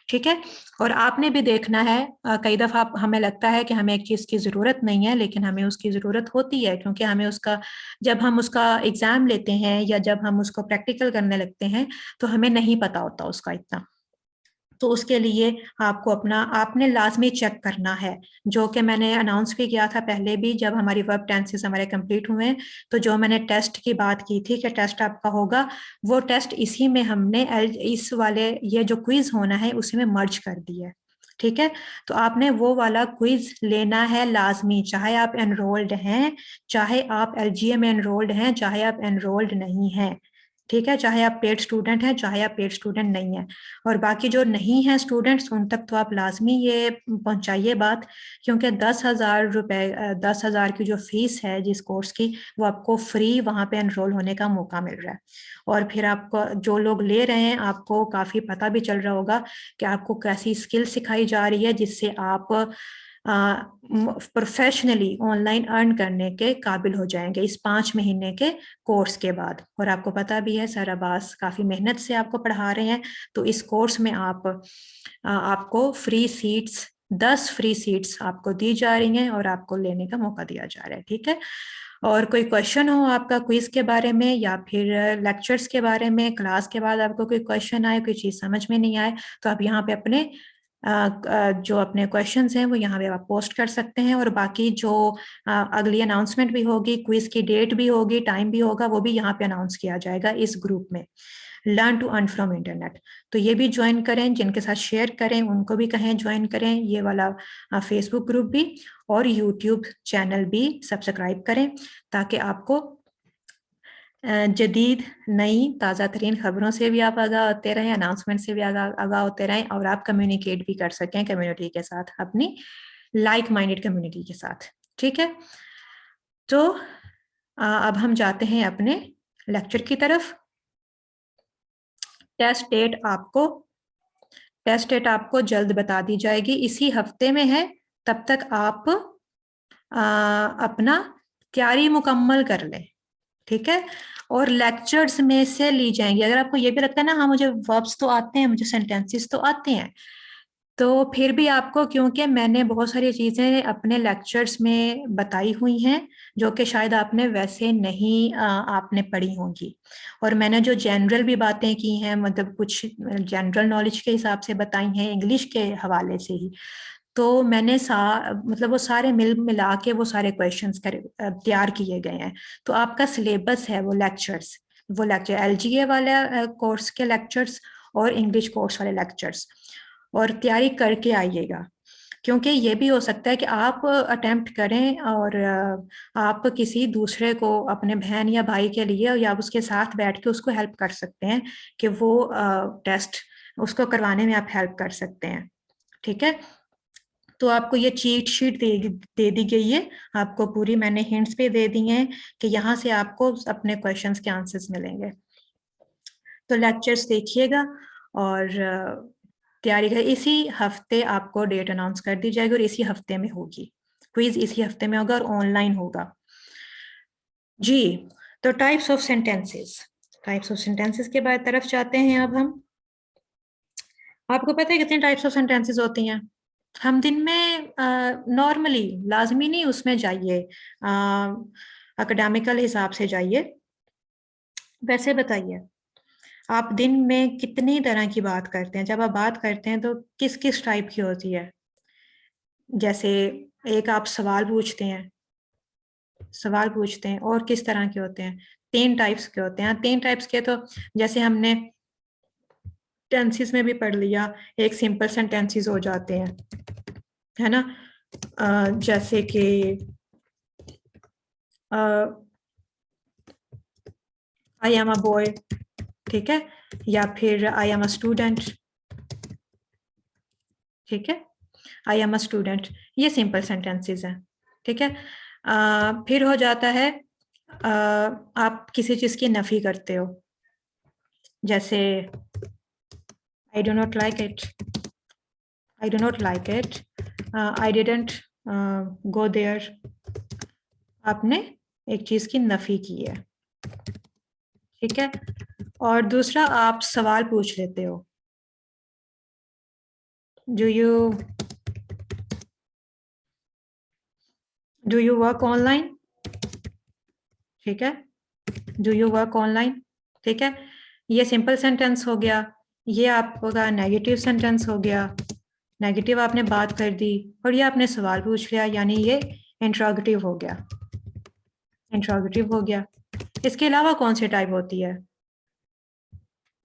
ठीक है। और आपने भी देखना है, कई दफा हमें लगता है कि हमें एक चीज की जरूरत नहीं है, लेकिन हमें उसकी जरूरत होती है, क्योंकि हमें उसका, जब हम उसका एग्जाम लेते हैं या जब हम उसको प्रैक्टिकल करने लगते हैं तो हमें नहीं पता होता उसका इतना। तो उसके लिए आपको अपना आपने लाजमी चेक करना है, जो कि मैंने अनाउंस भी किया था पहले भी, जब हमारी वर्ब टेंसेस हमारे कंप्लीट हुए हैं, तो जो मैंने टेस्ट की बात की थी कि टेस्ट आपका होगा, वो टेस्ट इसी में हमने इस वाले ये जो क्विज होना है उसी में मर्ज कर दिया है, ठीक है। तो आपने वो वाला क्विज लेना है लाजमी, चाहे आप एनरोल्ड हैं, चाहे आप एलजीए में एनरोल्ड हैं, चाहे आप एनरोल्ड नहीं हैं, ठीक है, चाहे आप पेड स्टूडेंट हैं, चाहे आप पेड स्टूडेंट नहीं है। और बाकी जो नहीं है स्टूडेंट्स, उन तक तो आप लाजमी ये पहुंचाइए बात, क्योंकि 10,000 रुपए 10,000 की जो फीस है जिस कोर्स की, वो आपको फ्री वहां पे एनरोल होने का मौका मिल रहा है। और फिर आपको जो लोग ले रहे हैं, आपको काफी पता भी चल रहा होगा कि आपको कैसी स्किल सिखाई जा रही है, जिससे आप प्रोफेशनली ऑनलाइन अर्न करने के काबिल हो जाएंगे इस 5 महीने के कोर्स के बाद। और आपको पता भी है सर अब्बास काफी मेहनत से आपको पढ़ा रहे हैं, तो इस कोर्स में आपको फ्री सीट्स 10 फ्री सीट्स आपको दी जा रही हैं और आपको लेने का मौका दिया जा रहा है, ठीक है। और कोई क्वेश्चन हो आपका क्विज के बारे में या फिर लेक्चर्स के बारे में, क्लास के बाद आपको कोई क्वेश्चन आए, कोई चीज समझ में नहीं आए, तो आप यहाँ पे अपने जो अपने क्वेश्चंस हैं वो यहाँ पे आप पोस्ट कर सकते हैं। और बाकी जो अगली अनाउंसमेंट भी होगी, क्विज की डेट भी होगी, टाइम भी होगा, वो भी यहाँ पे अनाउंस किया जाएगा इस ग्रुप में, learn to earn from internet. तो ये भी ज्वाइन करें, जिनके साथ शेयर करें उनको भी कहें ज्वाइन करें ये वाला फेसबुक ग्रुप भी, और यूट्यूब चैनल भी सब्सक्राइब करें, ताकि आपको जदीद नई ताज़ा तरीन खबरों से भी आप आगाह होते रहें, अनाउंसमेंट से भी आगाह होते रहें, और आप कम्युनिकेट भी कर सकें कम्युनिटी के साथ, अपनी लाइक माइंडेड कम्युनिटी के साथ, ठीक है। तो अब हम जाते हैं अपने लेक्चर की तरफ। टेस्ट डेट आपको टेस्ट डेट आपको जल्द बता दी जाएगी, इसी हफ्ते में है, तब तक आप अपना तैयारी मुकम्मल कर लें, ठीक है। और लेक्चर्स में से ली जाएंगी, अगर आपको ये भी लगता है ना हाँ मुझे वर्ब्स तो आते हैं, मुझे सेंटेंसेस तो आते हैं, तो फिर भी आपको, क्योंकि मैंने बहुत सारी चीज़ें अपने लेक्चर्स में बताई हुई हैं जो कि शायद आपने वैसे नहीं आपने पढ़ी होंगी, और मैंने जो जनरल भी बातें की हैं, मतलब कुछ जनरल नॉलेज के हिसाब से बताई हैं इंग्लिश के हवाले से ही, तो मैंने मतलब वो सारे मिला के वो सारे क्वेश्चंस तैयार किए गए हैं। तो आपका सिलेबस है वो लेक्चर एलजीए वाला कोर्स के लेक्चर्स और इंग्लिश कोर्स वाले लेक्चर्स, और तैयारी करके आइएगा, क्योंकि ये भी हो सकता है कि आप अटेम्प्ट करें और आप किसी दूसरे को, अपने बहन या भाई के लिए, या आप उसके साथ बैठ के उसको हेल्प कर सकते हैं कि वो टेस्ट उसको करवाने में आप हेल्प कर सकते हैं, ठीक है। तो आपको ये चीट शीट दे दी गई है, आपको पूरी मैंने हिंट्स पे दे दी हैं कि यहाँ से आपको अपने क्वेश्चंस के आंसर्स मिलेंगे। तो लेक्चर्स देखिएगा और तैयारी करें, इसी हफ्ते आपको डेट अनाउंस कर दी जाएगी और इसी हफ्ते में होगी क्विज, इसी हफ्ते में होगा और ऑनलाइन होगा जी। तो टाइप्स ऑफ सेंटेंसेस के बाद तरफ जाते हैं अब हम। आपको पता है कितने टाइप्स ऑफ सेंटेंसेस होती हैं? हम दिन में नॉर्मली, लाजमी नहीं उसमें जाइए, एकेडमिकल हिसाब से जाइए, वैसे बताइए आप दिन में कितनी तरह की बात करते हैं? जब आप बात करते हैं तो किस किस टाइप की होती है? जैसे एक आप सवाल पूछते हैं और किस तरह के होते हैं? 3 टाइप्स के होते हैं। 3 टाइप्स के तो जैसे हमने टेंसेस में भी पढ़ लिया, एक सिंपल सेंटेंसेस हो जाते हैं, है ना? जैसे कि आई एम अ बॉय, ठीक है, या फिर आई एम अ स्टूडेंट, ठीक है, आई एम अ स्टूडेंट, ये सिंपल सेंटेंसेस हैं, ठीक है। फिर हो जाता है आप किसी चीज की नफी करते हो, जैसे I do not like it, I do not like it, I didn't go there. आपने एक चीज की नफी की है, ठीक है। और दूसरा आप सवाल पूछ लेते हो, do you do you work online, ठीक है, डू यू वर्क ऑनलाइन, ठीक है। ये सिंपल सेंटेंस हो गया, ये आपका नेगेटिव सेंटेंस हो गया, नेगेटिव आपने बात कर दी, और ये आपने सवाल पूछ लिया, यानी ये इंट्रोगेटिव हो गया, इंट्रोगेटिव हो गया। इसके अलावा कौन सी टाइप होती है?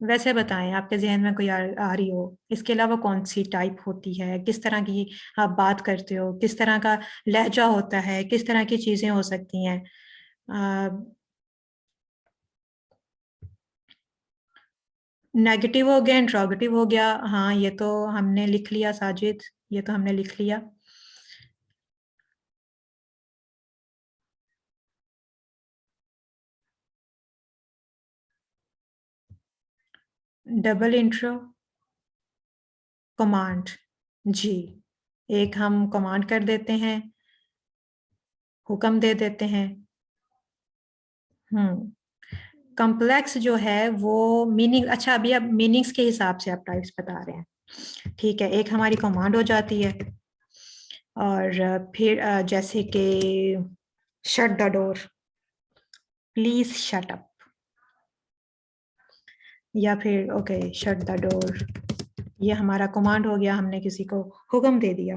वैसे बताएं, आपके जहन में कोई आ रही हो, इसके अलावा कौन सी टाइप होती है, किस तरह की आप बात करते हो, किस तरह का लहजा होता है, किस तरह की चीजें हो सकती हैं? नेगेटिव हो गया, इंट्रोगेटिव हो गया, हाँ ये तो हमने लिख लिया साजिद, ये तो हमने लिख लिया। डबल इंट्रो कमांड, जी, एक हम कमांड कर देते हैं, हुक्म दे देते हैं। हम्म, कॉम्प्लेक्स जो है वो मीनिंग, अच्छा अभी अब मीनिंग्स के हिसाब से आप टाइप्स बता रहे हैं, ठीक है। एक हमारी कमांड हो जाती है, और फिर जैसे कि shut the door, please shut up, या फिर ओके शट द डोर, ये हमारा कमांड हो गया, हमने किसी को हुक्म दे दिया।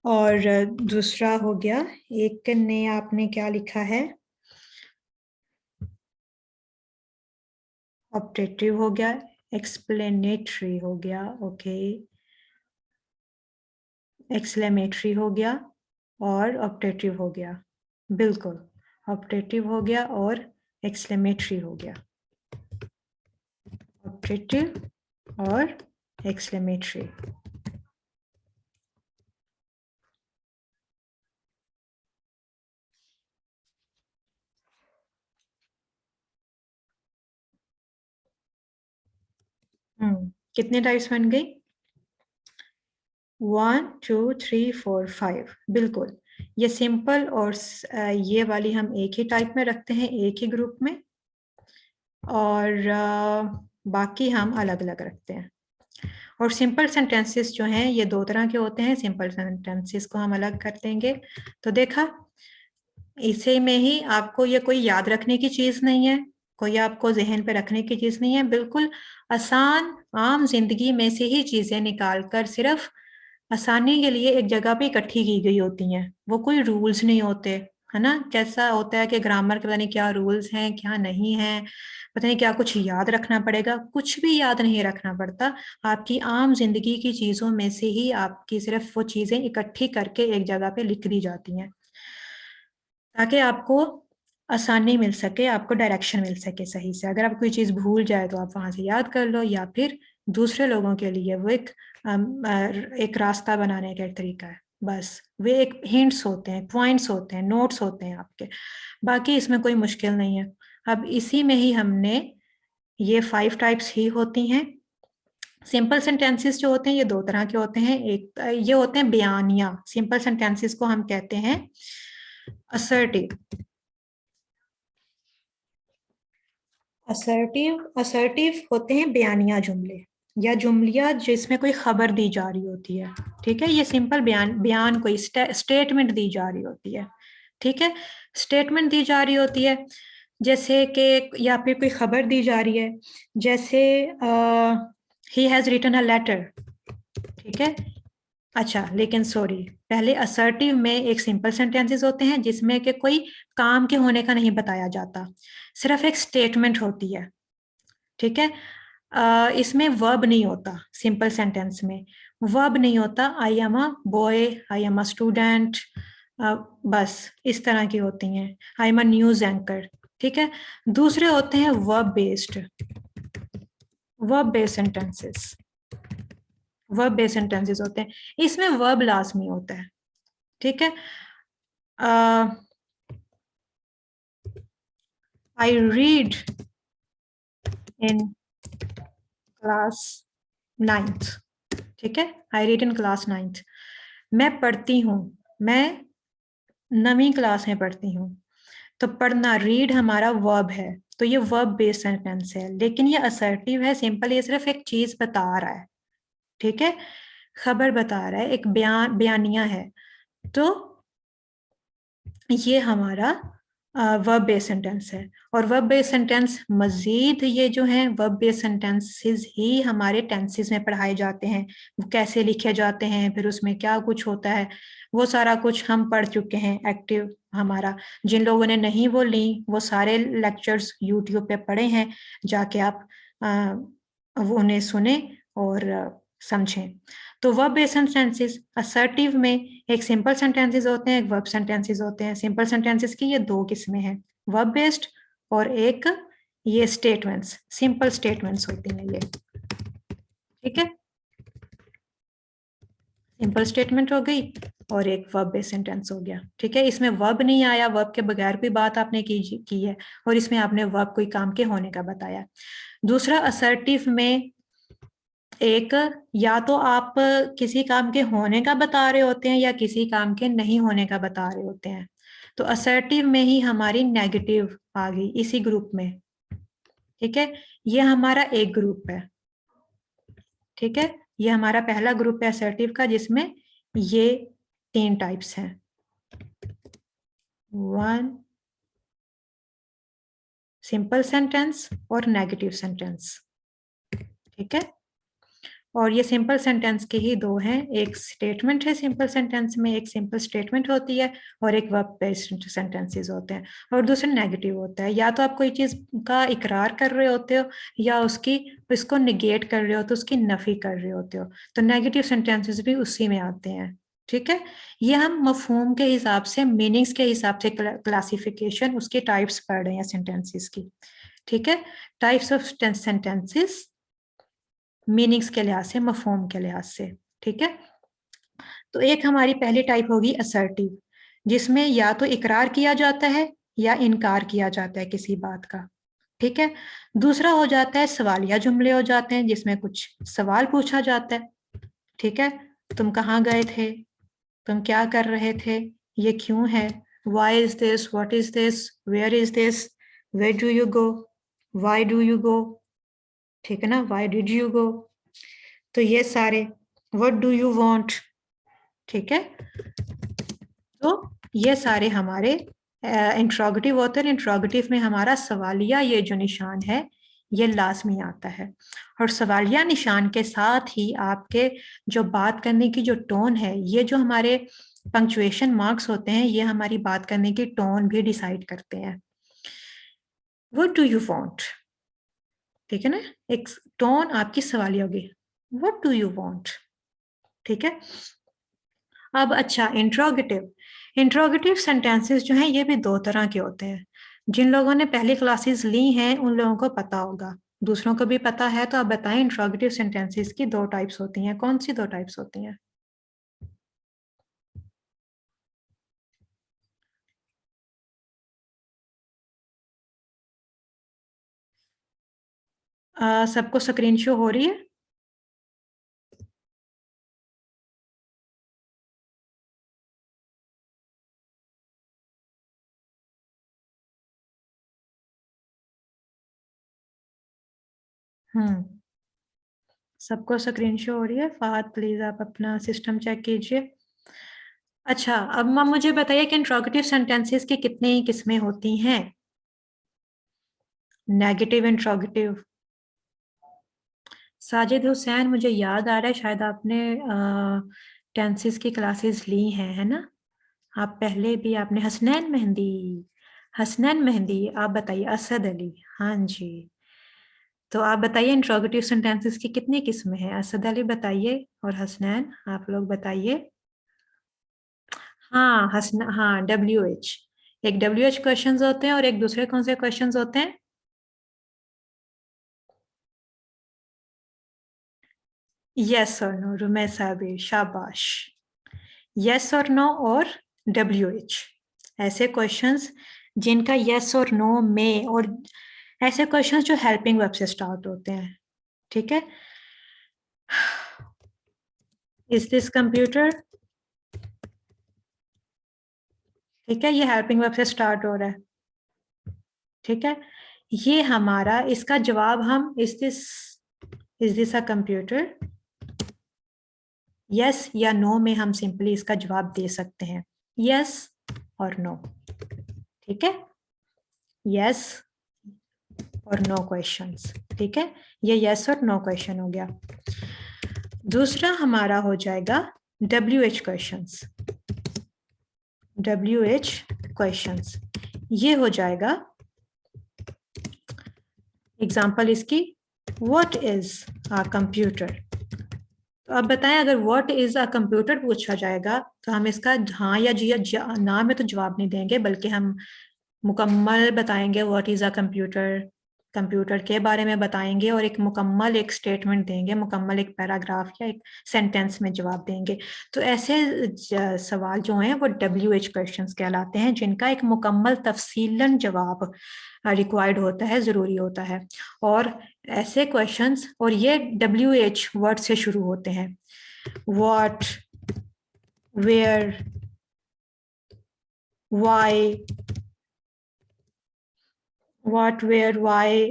और दूसरा हो गया, एक ने आपने क्या लिखा है, ऑब्जेक्टिव हो गया, एक्सप्लेनेटरी हो गया, ओके, एक्सक्लेमेटरी हो गया, और ऑब्जेक्टिव हो गया, बिल्कुल, ऑब्जेक्टिव हो गया और एक्सक्लेमेटरी हो गया, ऑब्जेक्टिव और एक्सक्लेमेटरी। कितने टाइप्स बन गई? 1 2 3 4 5, बिल्कुल। ये सिंपल और ये वाली हम एक ही टाइप में रखते हैं, एक ही ग्रुप में, और बाकी हम अलग अलग रखते हैं। और सिंपल सेंटेंसेस जो हैं ये 2 तरह के होते हैं, सिंपल सेंटेंसेस को हम अलग कर देंगे। तो देखा, इसे में ही आपको ये कोई याद रखने की चीज नहीं है, कोई आपको जहन पे रखने की चीज नहीं है, बिल्कुल आसान आम जिंदगी में से ही चीजें निकाल कर सिर्फ आसानी के लिए एक जगह पे इकट्ठी की गई होती हैं, वो कोई रूल्स नहीं होते, है ना? कैसा होता है कि ग्रामर के पता नहीं क्या रूल्स हैं क्या नहीं है, पता नहीं क्या कुछ याद रखना पड़ेगा, कुछ भी याद नहीं रखना पड़ता। आपकी आम जिंदगी की चीजों में से ही आपकी सिर्फ वो चीजें इकट्ठी करके एक जगह पे लिख दी जाती हैं, ताकि आपको आसानी मिल सके, आपको डायरेक्शन मिल सके सही से। अगर आप कोई चीज भूल जाए तो आप वहां से याद कर लो, या फिर दूसरे लोगों के लिए वो एक रास्ता बनाने का एक तरीका है, बस वे एक हिंट्स होते हैं, पॉइंट्स होते हैं, नोट्स होते हैं आपके, बाकी इसमें कोई मुश्किल नहीं है। अब इसी में ही हमने ये 5 टाइप्स ही होती हैं। सिंपल सेंटेंसेस जो होते हैं ये 2 तरह के होते हैं, एक ये होते हैं बयानिया, सिंपल सेंटेंसेस को हम कहते हैं असर्टिव। असर्टिव असर्टिव होते हैं बयानिया जुमले, या जुमलिया जिसमें कोई खबर दी जा रही होती है, ठीक है। ये सिंपल बयान बयान कोई स्टेटमेंट दी जा रही होती है, ठीक है, स्टेटमेंट दी जा रही होती है। जैसे कि या फिर कोई खबर दी जा रही है, जैसे he has written a letter, ठीक है। अच्छा, लेकिन सॉरी, पहले असर्टिव में एक सिंपल सेंटेंसेस होते हैं जिसमें कि कोई काम के होने का नहीं बताया जाता, सिर्फ एक स्टेटमेंट होती है, ठीक है। इसमें वर्ब नहीं होता, सिंपल सेंटेंस में वर्ब नहीं होता। I am a boy, I am a student, बस इस तरह की होती हैं। I am a news anchor, ठीक है। दूसरे होते हैं verb based sentences, verb based sentences होते हैं, इसमें वर्ब लाजमी होता है, ठीक है। I read in class ninth, ठीक है। I read in class ninth, मैं पढ़ती हूँ, मैं 9वीं क्लास में पढ़ती हूँ। तो पढ़ना, रीड हमारा वर्ब है, तो ये वर्ब बेस्ड सेंटेंस है, लेकिन ये असर्टिव है, सिंपल, ये सिर्फ एक चीज बता रहा है, ठीक है। खबर बता रहा है, एक बयानिया है, तो ये हमारा वर्ब बेस्ड सेंटेंस है। और वर्ब बेस्ड सेंटेंस मजीद, ये जो है वर्ब बेस्ड सेंटेंसेस ही हमारे टेंसेस में पढ़ाए जाते हैं, वो कैसे लिखे जाते हैं, फिर उसमें क्या कुछ होता है, वो सारा कुछ हम पढ़ चुके हैं एक्टिव हमारा। जिन लोगों ने नहीं वो ली, वो सारे लेक्चर्स यूट्यूब पे पढ़े हैं, जाके आप वो उन्हें सुने और समझें। तो वर्ब बेस्ड सेंटेंसेस असर्टिव में एक सिंपल सेंटेंसेस होते हैं, एक वर्ब सेंटेंसेस होते हैं। सिंपल सेंटेंसेस की ये दो किस्में हैं, वर्ब बेस्ड और एक ये स्टेटमेंट्स, सिंपल स्टेटमेंट्स होती हैं ये, ठीक है। सिंपल स्टेटमेंट हो गई और एक वर्ब बेस्ड सेंटेंस हो गया, ठीक है। इसमें वर्ब नहीं आया, वर्ब के बगैर कोई बात आपने की है, और इसमें आपने वर्ब कोई काम के होने का बताया। दूसरा, असर्टिव में एक, या तो आप किसी काम के होने का बता रहे होते हैं या किसी काम के नहीं होने का बता रहे होते हैं। तो असर्टिव में ही हमारी नेगेटिव आ गई इसी ग्रुप में, ठीक है। ये हमारा एक ग्रुप है, ठीक है। ये हमारा पहला ग्रुप है असर्टिव का, जिसमें ये 3 टाइप्स हैं, 1 सिंपल सेंटेंस और नेगेटिव सेंटेंस, ठीक है। और ये सिंपल सेंटेंस के ही दो हैं, एक स्टेटमेंट है सिंपल सेंटेंस में, एक सिंपल स्टेटमेंट होती है, और एक वर्ब बेस्ड सेंटेंसेस होते हैं, और दूसरा नेगेटिव होता है। या तो आप कोई चीज का इकरार कर रहे होते हो या उसकी इसको निगेट कर रहे हो, तो उसकी नफी कर रहे होते हो, तो नेगेटिव सेंटेंसेस भी उसी में आते हैं, ठीक है। ये हम मफहूम के हिसाब से, मीनिंग्स के हिसाब से क्लासिफिकेशन, उसके टाइप्स पढ़ रहे हैं सेंटेंसेस की, ठीक है। टाइप्स ऑफ सेंटेंसेस मीनिंग्स के लिहाज से, मफहूम के लिहाज से, ठीक है। तो एक हमारी पहली टाइप होगी असर्टिव, जिसमें या तो इकरार किया जाता है या इनकार किया जाता है किसी बात का, ठीक है। दूसरा हो जाता है सवालिया जुमले हो जाते हैं, जिसमें कुछ सवाल पूछा जाता है, ठीक है। तुम कहाँ गए थे, तुम क्या कर रहे थे, ये क्यों है, why is this, what is this, where is this, where do you go, why do you go, ठीक है ना, वाई डिड यू गो। तो ये सारे, व्हाट डू यू वांट, ठीक है। तो ये सारे हमारे इंट्रोगेटिव होते हैं। इंट्रोगेटिव में हमारा सवालिया ये जो निशान है ये लाजमी आता है, और सवालिया निशान के साथ ही आपके जो बात करने की जो टोन है, ये जो हमारे पंक्चुएशन मार्क्स होते हैं, ये हमारी बात करने की टोन भी डिसाइड करते हैं। व्हाट डू यू वांट, ठीक है ना, एक टोन आपकी सवालिया होगी, व्हाट डू यू वांट, ठीक है। अब अच्छा, इंट्रोगेटिव, इंट्रोगेटिव सेंटेंसेस जो हैं ये भी दो तरह के होते हैं। जिन लोगों ने पहली क्लासेस ली हैं उन लोगों को पता होगा, दूसरों को भी पता है, तो आप बताएं इंट्रोगेटिव सेंटेंसेस की दो टाइप्स होती हैं, कौन सी दो टाइप्स होती हैं? सबको स्क्रीन शो हो रही है? हम्म, सबको स्क्रीन शो हो रही है। फहद प्लीज आप अपना सिस्टम चेक कीजिए। अच्छा, अब मैम मुझे बताइए कि इंट्रोगेटिव सेंटेंसेस की कितनी किस्में होती हैं? Negative interrogative. साजिद हुसैन, मुझे याद आ रहा है शायद आपने टेंसेस की क्लासेस ली हैं, है ना? आप पहले भी आपने हसनैन मेहंदी, हसनैन मेहंदी, आप बताइए। असद अली, हाँ जी। तो आप बताइए इंट्रोगेटिव सेंटेंसेस की कितनी किस्में हैं? असद अली बताइए, और हसनैन आप लोग बताइए। हाँ हसन, हाँ WH। एक WH क्वेश्चंस होते हैं और एक दूसरे कौन से क्वेश्चंस होते हैं? यस और नो, रुमै साबिर, शाबाश। यस और नो और WH, ऐसे क्वेश्चंस जिनका यस और नो में, और ऐसे क्वेश्चंस जो हेल्पिंग वर्ब से स्टार्ट होते हैं। ठीक है। Is this computer? ठीक है, ये हेल्पिंग वर्ब से स्टार्ट हो रहा है। ठीक है, ये हमारा, इसका जवाब हम is this a computer, yes या नो में हम सिंपली इसका जवाब दे सकते हैं, यस और नो। ठीक है, यस और नो क्वेश्चंस। ठीक है, ये यस और नो क्वेश्चन हो गया। दूसरा हमारा हो जाएगा WH क्वेश्चंस। WH क्वेश्चंस, ये हो जाएगा एग्जाम्पल इसकी, व्हाट इज अ कंप्यूटर। तो अब बताएं, अगर व्हाट इज अ कंप्यूटर पूछा जाएगा तो हम इसका हाँ या जी या ना में तो जवाब नहीं देंगे, बल्कि हम मुकम्मल बताएंगे what is a computer, computer के बारे में बताएंगे, और एक मुकम्मल एक स्टेटमेंट देंगे, मुकम्मल एक पैराग्राफ या एक सेंटेंस में जवाब देंगे। तो ऐसे सवाल जो हैं वो WH क्वेश्चंस कहलाते हैं, जिनका एक मुकम्मल तफसीलन जवाब रिक्वायर्ड होता है, ज़रूरी होता है। और ऐसे क्वेश्चंस, और ये WH वर्ड से शुरू होते हैं, what, where, why, what, where, why,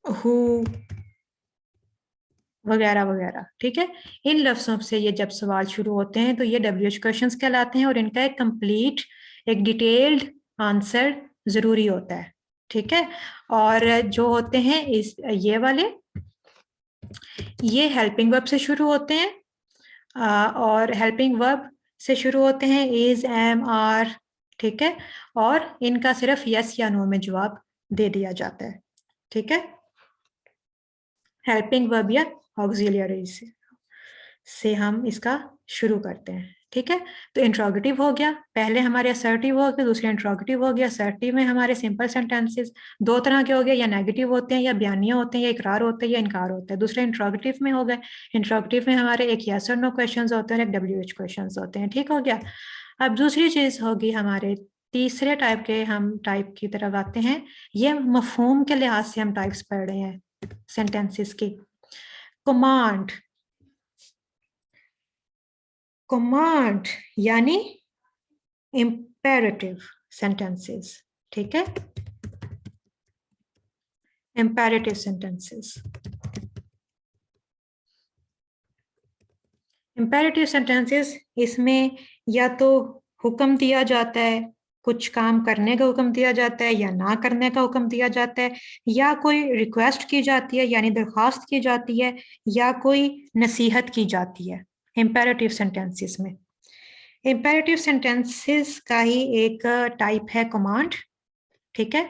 who, वगैरह वगैरह। ठीक है, इन लफ्जों से ये जब सवाल शुरू होते हैं तो ये WH क्वेश्चंस कहलाते हैं, और इनका एक कंप्लीट, एक डिटेल्ड आंसर जरूरी होता है। ठीक है, और जो होते हैं इस ये वाले, ये हेल्पिंग वर्ब से शुरू होते हैं, और हेल्पिंग वर्ब से शुरू होते हैं इज, एम, आर। ठीक है, और इनका सिर्फ यस या नो में जवाब दे दिया जाता है। ठीक है, हेल्पिंग वर्ब या ऑक्सिलियरी से हम इसका शुरू करते हैं। ठीक है, तो इंट्रोगेटिव हो गया, पहले हमारे असर्टिव हो गया, दूसरे इंट्रोगेटिव हो गया। असर्टिव में हमारे सिंपल सेंटेंसेस दो तरह के हो गए, या नेगेटिव होते हैं, या बयानिया होते हैं, या इकरार होते हैं, या इनकार होता है। दूसरे इंट्रोगेटिव में हो गए, इंट्रोगेटिव में हमारे एक यस और नो क्वेश्चन होते हैं, एक WH क्वेश्चन होते हैं। ठीक हो गया। अब दूसरी चीज होगी हमारे तीसरे टाइप के, हम टाइप की तरफ आते हैं। ये मफहूम के लिहाज से हम टाइप्स पढ़ रहे हैं सेंटेंसेस की। कमांड, कमांड यानी imperative sentences। ठीक है, imperative sentences। imperative sentences, इसमें या तो हुक्म दिया जाता है, कुछ काम करने का हुक्म दिया जाता है, या ना करने का हुक्म दिया जाता है, या कोई रिक्वेस्ट की जाती है यानी दरख्वास्त की जाती है, या कोई नसीहत की जाती है imperative sentences में। imperative sentences का ही एक टाइप है कमांड। ठीक है,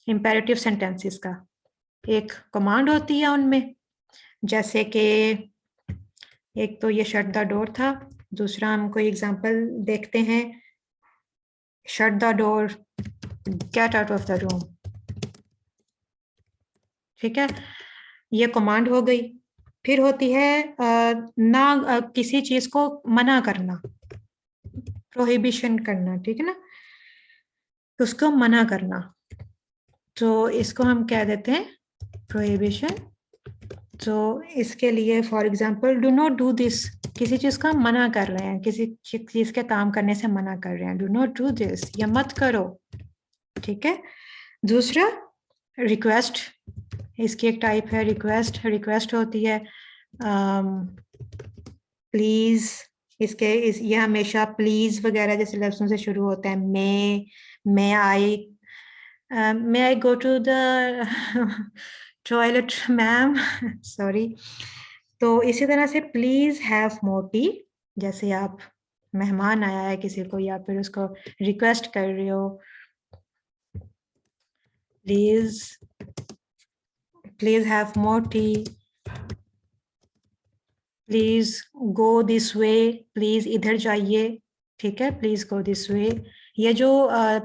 imperative sentences का एक कमांड होती है उनमें, जैसे कि एक तो ये शट द डोर था, दूसरा हम कोई एग्जांपल देखते हैं, shut the door, get out of the room. ठीक है, ये कमांड हो गई। फिर होती है ना, किसी चीज को मना करना, प्रोहिबिशन करना। ठीक है ना, तो उसको मना करना, तो इसको हम कह देते हैं प्रोहिबिशन। तो इसके लिए for example, do not do this, किसी चीज का मना कर रहे हैं, किसी चीज के काम करने से मना कर रहे हैं, डू नॉट डू दिस, या मत करो। ठीक है, दूसरा रिक्वेस्ट, इसकी एक टाइप है रिक्वेस्ट। रिक्वेस्ट होती है प्लीज, ये हमेशा प्लीज वगैरह जैसे लफ्जों से शुरू होता है। मे आई, May I go to the toilet, ma'am? Sorry. तो इसी तरह से प्लीज हैव मोर टी, जैसे आप मेहमान आया है किसी को या फिर उसको रिक्वेस्ट कर रहे हो, please please have more tea, please go this way, please इधर जाइए, ठीक है, प्लीज गो दिस वे। ये जो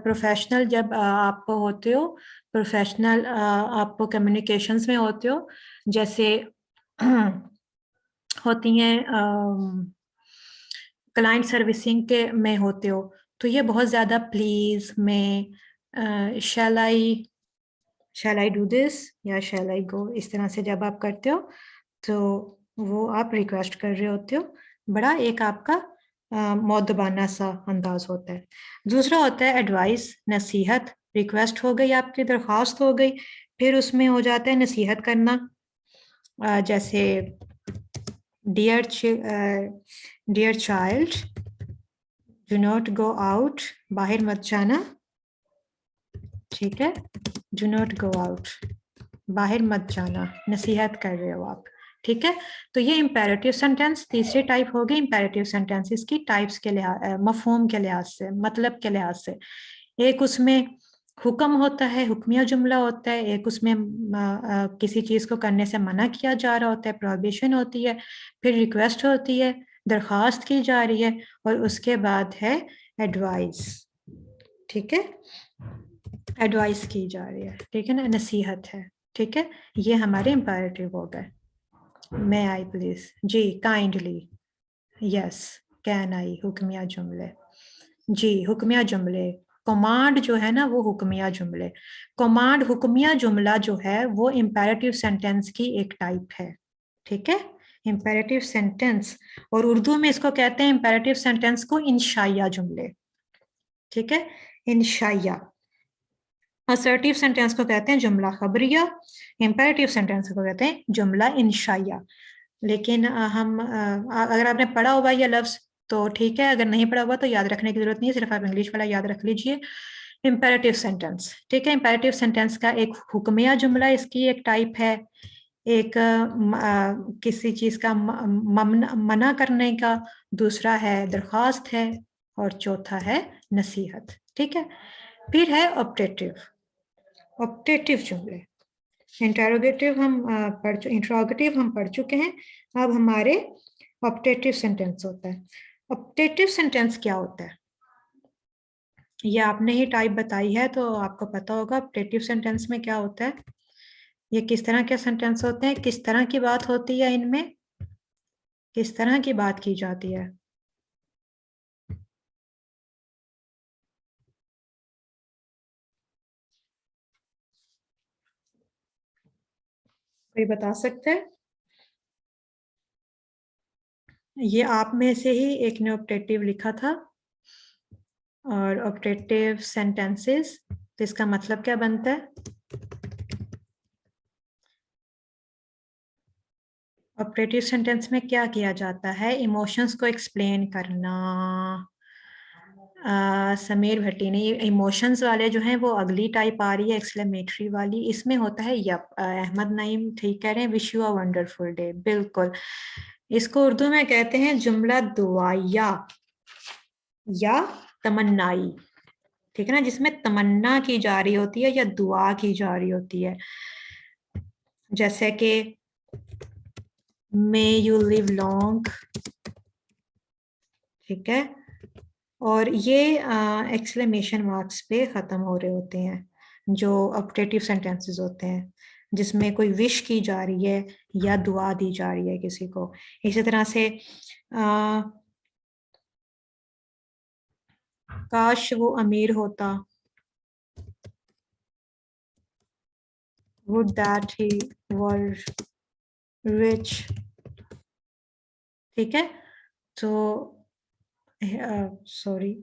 प्रोफेशनल जब आप होते हो, प्रोफेशनल आप कम्युनिकेशंस में होते हो, जैसे होती हैं क्लाइंट सर्विसिंग के में होते हो, तो ये बहुत ज़्यादा प्लीज में शैल आई डू दिस या शैल आई गो, इस तरह से जब आप करते हो तो वो आप रिक्वेस्ट कर रहे होते हो, बड़ा एक आपका मौदबाना सा अंदाज होता है। दूसरा होता है एडवाइस, नसीहत, रिक्वेस्ट हो गई आपकी, दरख्वास्त हो गई, फिर उसमें हो जाता है नसीहत करना, जैसे dear dear child do not go out, बाहर मत जाना, ठीक है, डू नॉट गो आउट, बाहर मत जाना, नसीहत कर रहे हो आप, ठीक है। तो ये इम्पेरेटिव सेंटेंस तीसरी टाइप होगी इम्पेरेटिव सेंटेंसेस की टाइप्स के लिहाज, मफहूम के लिहाज से, मतलब के लिहाज से। एक उसमें हुक्म होता है, हुक्मिया जुमला होता है, एक उसमें किसी चीज को करने से मना किया जा रहा होता है, प्रोहिबिशन होती है, फिर रिक्वेस्ट होती है, दरखास्त की जा रही है, और उसके बाद है एडवाइस, ठीक है, एडवाइस की जा रही है, ठीक है ना, नसीहत है, ठीक है। ये हमारे इम्पेरेटिव हो गए। मे आई प्लीज, जी, काइंडली, यस, कैन आई, हुक्मिया जुमले, जी, हुक्मिया जुमले। कमांड जो है ना वो हुक्मिया जुमले, कमांड हुक्मिया जुमला जो है वो इम्पेरेटिव सेंटेंस की एक टाइप है, ठीक है, इम्पेरेटिव सेंटेंस। और उर्दू में इसको कहते हैं इम्पेरेटिव सेंटेंस को इंशाइया जुमले, ठीक है, इंशाइया। असर्टिव सेंटेंस को कहते हैं जुमला खबरिया, इम्पेरेटिव सेंटेंस को कहते हैं जुमला इंशाइया। लेकिन अगर आपने पढ़ा होगा ये लफ्ज तो ठीक है, अगर नहीं पढ़ा हुआ तो याद रखने की जरूरत नहीं है, सिर्फ आप इंग्लिश वाला याद रख लीजिए, इम्पेरेटिव सेंटेंस, ठीक है। इम्पेरेटिव सेंटेंस का एक हुक्मिया जुमला इसकी एक टाइप है, एक किसी चीज का मना करने का, दूसरा है दरख्वास्त है, और चौथा है नसीहत, ठीक है। फिर है ऑप्टेटिव, ऑप्टेटिव जुमले। इंट्रोगेटिव हम पढ़ चुके हैं, अब हमारे ऑप्टेटिव सेंटेंस होता है। ऑप्टेटिव सेंटेंस क्या होता है, ये आपने ही टाइप बताई है तो आपको पता होगा ऑप्टेटिव सेंटेंस में क्या होता है, ये किस तरह के सेंटेंस होते हैं, किस तरह की बात होती है इनमें, किस तरह की बात की जाती है। कोई बता सकते हैं? ये आप में से ही एक ने ऑप्टेटिव लिखा था, और ऑप्टेटिव सेंटेंसेस, तो इसका मतलब क्या बनता है? ऑपरेटिव सेंटेंस में क्या किया जाता है, इमोशंस को एक्सप्लेन करना। समीर भट्टी ने, इमोशंस वाले जो हैं वो अगली टाइप आ रही है एक्सक्लेमेटरी वाली, इसमें होता है यप, अहमद नईम ठीक कह रहे हैं, wish you a wonderful day, बिल्कुल। इसको उर्दू में कहते हैं जुमला दुआया या तमन्नाई, ठीक है ना, जिसमें तमन्ना की जा रही होती है या दुआ की जा रही होती है, जैसे कि मे यू लिव लॉन्ग, ठीक है, और ये एक्सक्लेमेशन मार्क्स पे खत्म हो रहे होते हैं जो ऑप्टेटिव सेंटेंसेस होते हैं, जिसमें कोई विश की जा रही है या दुआ दी जा रही है किसी को। इसी तरह से काश वो अमीर होता, would that he were rich, ठीक है। तो सॉरी,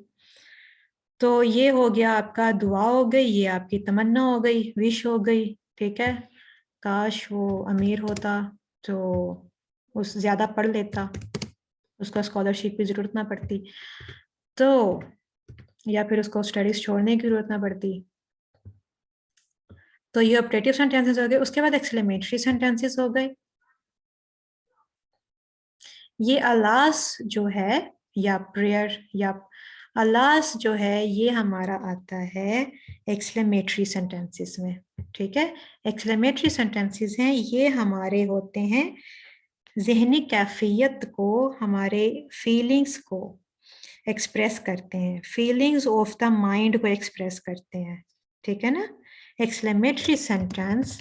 तो ये हो गया आपका दुआ हो गई, ये आपकी तमन्ना हो गई, विश हो गई, ठीक है। काश वो अमीर होता तो उस ज्यादा पढ़ लेता, उसको स्कॉलरशिप की जरूरत ना पड़ती, तो या फिर उसको स्टडीज छोड़ने की जरूरत ना पड़ती, तो ये ऑपरेटिव सेंटेंसेस हो गए। उसके बाद एक्सक्लेमेटरी सेंटेंसेस हो गए। ये अलास जो है या प्रेयर या अलास जो है ये हमारा आता है एक्सक्लेमेटरी सेंटेंसेस में। ठीक है, एक्सक्लेमेटरी सेंटेंसेस हैं, ये हमारे होते हैं ज़हनी कैफियत को, हमारे फीलिंग्स को एक्सप्रेस करते हैं, फीलिंग्स ऑफ द माइंड को एक्सप्रेस करते हैं। ठीक है ना। Exclamatory sentence,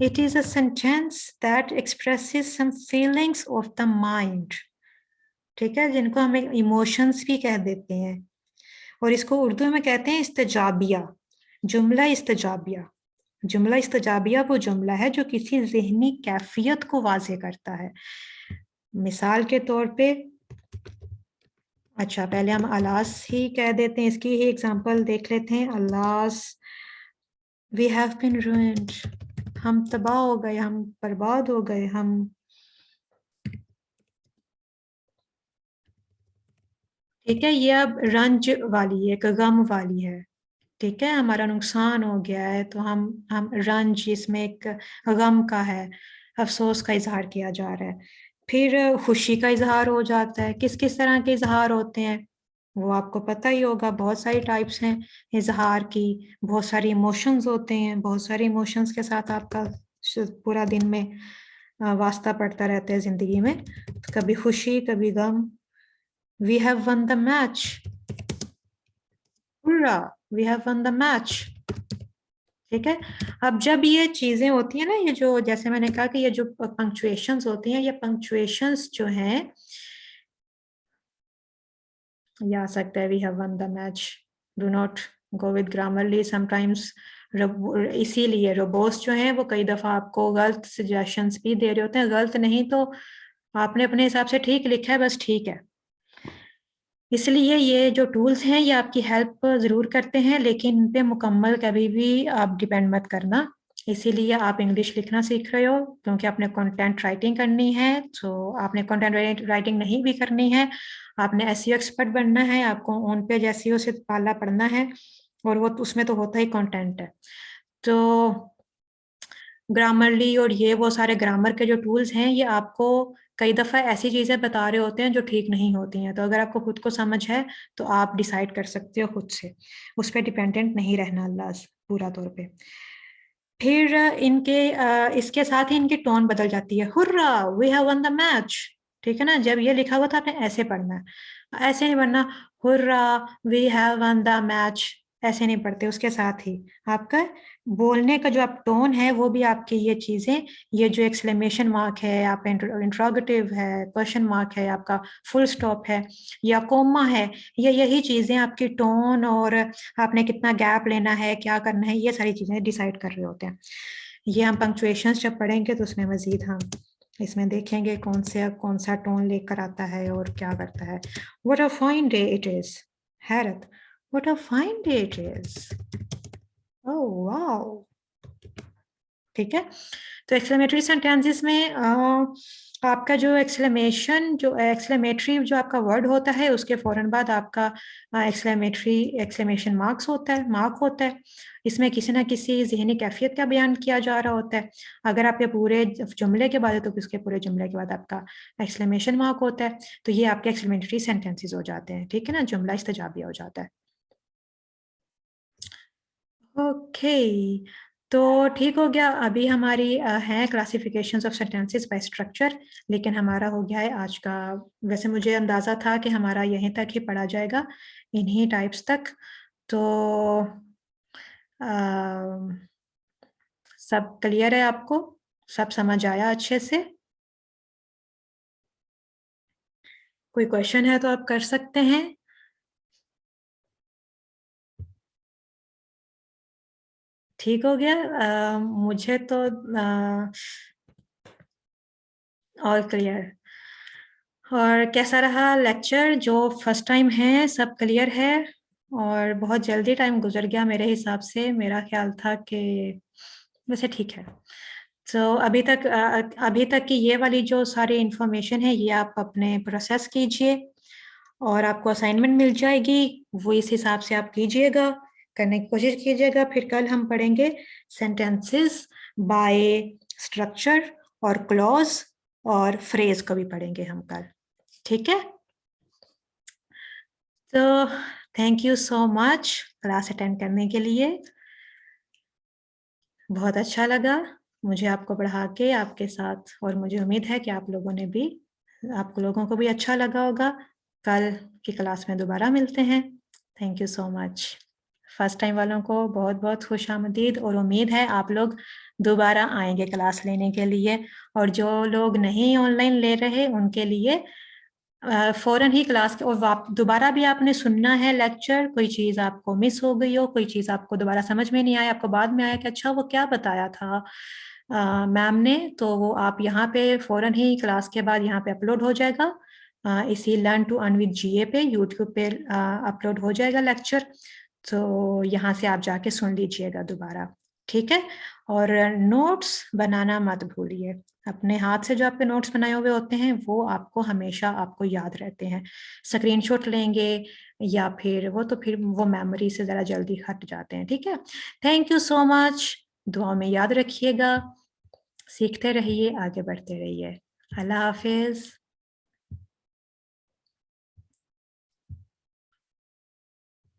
it is a sentence that expresses some feelings of the mind. ठीक है, जिनको हम इमोशंस भी कह देते हैं, और इसको उर्दू में कहते हैं इस्तजाबिया, जुमला इस्तजाबिया। जुमला इस्तजाबिया वो जुमला है जो किसी ज़हनी कैफियत को वाज़े करता है। मिसाल के तौर पे, अच्छा पहले हम अलास ही कह देते हैं, इसकी ही एग्जांपल देख लेते हैं। Alas, we have been ruined, हम तबाह हो गए, हम बर्बाद हो गए, हम। ठीक है, ये अब रंज वाली है, एक गम वाली है। ठीक है, हमारा नुकसान हो गया है तो हम रंज, इसमें एक गम का है, अफसोस का इजहार किया जा रहा है। फिर खुशी का इजहार हो जाता है। किस किस तरह के इजहार होते हैं वो आपको पता ही होगा, बहुत सारी टाइप्स हैं इजहार की, बहुत सारी इमोशंस होते हैं, बहुत सारे इमोशंस के साथ आपका पूरा दिन में वास्ता पड़ता रहता है जिंदगी में। तो कभी खुशी, कभी गम। We have won the match, hurrah, we have won the match. ठीक है, अब जब ये चीजें होती है ना, ये जो जैसे मैंने कहा कि ये जो पंक्चुएशंस होती हैं, ये पंक्चुएशंस जो हैं, ये आ सकता है we have won the match, do not go with grammarly sometimes. इसीलिए रोबोट्स जो हैं वो कई दफा आपको गलत सजेशंस भी दे रहे होते हैं। गलत नहीं तो आपने अपने हिसाब से ठीक लिखा है, बस ठीक है। इसलिए ये जो टूल्स हैं ये आपकी हेल्प ज़रूर करते हैं, लेकिन इन पे मुकम्मल कभी भी आप डिपेंड मत करना। इसीलिए आप इंग्लिश लिखना सीख रहे हो क्योंकि आपने कंटेंट राइटिंग करनी है, तो आपने कंटेंट राइटिंग नहीं भी करनी है, आपने एसईओ एक्सपर्ट बनना है, आपको ऑन पेज एसईओ से पाला पढ़ना है, और वो उसमें तो होता ही कंटेंट है। तो ग्रामरली और ये वो सारे ग्रामर के जो टूल्स हैं ये आपको कई दफ़ा ऐसी चीज़ें बता रहे होते हैं जो ठीक नहीं होती हैं। तो अगर आपको खुद को समझ है तो आप डिसाइड कर सकते हो खुद से, उस पर डिपेंडेंट नहीं रहना अल्लाह पूरा तौर पे। फिर इनके इसके साथ ही इनकी टोन बदल जाती है। Hurrah, we have won the match. ठीक है ना, जब ये लिखा हुआ था आपने ऐसे पढ़ना है, ऐसे नहीं पढ़ना hurrah we have won the match, ऐसे नहीं पढ़ते। उसके साथ ही आपका बोलने का जो आप टोन है वो भी आपकी ये चीजें, ये जो एक्सक्लेमेशन मार्क है, आप इंट्रोगेटिव है, क्वेश्चन मार्क है, आपका फुल स्टॉप है या कोमा है, ये यही चीजें आपकी टोन और आपने कितना गैप लेना है, क्या करना है, ये सारी चीजें डिसाइड कर रहे होते हैं। ये हम पंक्चुएशंस जब पढ़ेंगे तो उसमें मजीद हम इसमें देखेंगे कौन सा टोन लेकर आता है और क्या करता है। What a fine day it is, हैरत, what a fine day it is, oh wow. ठीक है, तो एक्सक्लेमेटरी सेंटेंसेस में आपका जो एक्सक्लेमेटरी जो आपका वर्ड होता है उसके फौरन बाद आपका एक्सक्लेमेशन मार्क्स होता है, मार्क होता है। इसमें किसी ना किसी जहनी कैफियत का बयान किया जा रहा होता है। अगर आपके पूरे जुमले के बाद है तो उसके पूरे जुमले के बाद आपका एक्सक्लेमेशन मार्क होता है। तो ये आपके एक्सक्लेमेटरी सेंटेंसेस हो जाते हैं। ठीक है ना, जुमला इस्तजाबिया हो जाता है। ओके, तो ठीक हो गया। अभी हमारी है classifications of sentences bye structure, लेकिन हमारा हो गया है आज का। वैसे मुझे अंदाजा था कि हमारा यहीं तक ही पढ़ा जाएगा, इन्हीं टाइप्स तक। तो सब क्लियर है आपको, सब समझ आया अच्छे से? कोई क्वेश्चन है तो आप कर सकते हैं। ठीक हो गया। मुझे तो और क्लियर। और कैसा रहा लेक्चर? जो फर्स्ट टाइम है सब क्लियर है? और बहुत जल्दी टाइम गुजर गया मेरे हिसाब से, मेरा ख्याल था कि वैसे ठीक है। तो अभी तक की ये वाली जो सारी इंफॉर्मेशन है ये आप अपने प्रोसेस कीजिए, और आपको असाइनमेंट मिल जाएगी, वो इस हिसाब से आप कीजिएगा करने की कोशिश कीजिएगा। फिर कल हम पढ़ेंगे सेंटेंसेस बाय स्ट्रक्चर और क्लॉज और फ्रेज को भी पढ़ेंगे हम कल, ठीक है। तो thank you so much class attend करने के लिए, बहुत अच्छा लगा मुझे आपको पढ़ा के आपके साथ, और मुझे उम्मीद है कि आप लोगों को भी अच्छा लगा होगा। कल की क्लास में दोबारा मिलते हैं। Thank you so much. First time वालों को बहुत बहुत खुशामदीद, और उम्मीद है आप लोग दोबारा आएंगे क्लास लेने के लिए, और जो लोग नहीं ऑनलाइन ले रहे उनके लिए फौरन ही क्लास के, और दोबारा भी आपने सुनना है लेक्चर। कोई चीज़ आपको मिस हो गई हो, कोई चीज़ आपको दोबारा समझ में नहीं आया, आपको बाद में आया कि अच्छा वो क्या बताया था मैम ने, तो वो आप यहाँ पे फौरन ही क्लास के बाद यहाँ पे अपलोड हो जाएगा। इसी लर्न टू अर्न विद जीए पे यूट्यूब पे अपलोड हो जाएगा लेक्चर, तो यहाँ से आप जाके सुन लीजिएगा दोबारा, ठीक है। और नोट्स बनाना मत भूलिए, अपने हाथ से जो आपके नोट्स बनाए हुए होते हैं वो आपको हमेशा आपको याद रहते हैं। स्क्रीनशॉट लेंगे या फिर वो मेमोरी से ज़रा जल्दी हट जाते हैं, ठीक है। थैंक यू सो मच, दुआ में याद रखिएगा, सीखते रहिए, आगे बढ़ते रहिए। अल्लाह हाफिज़।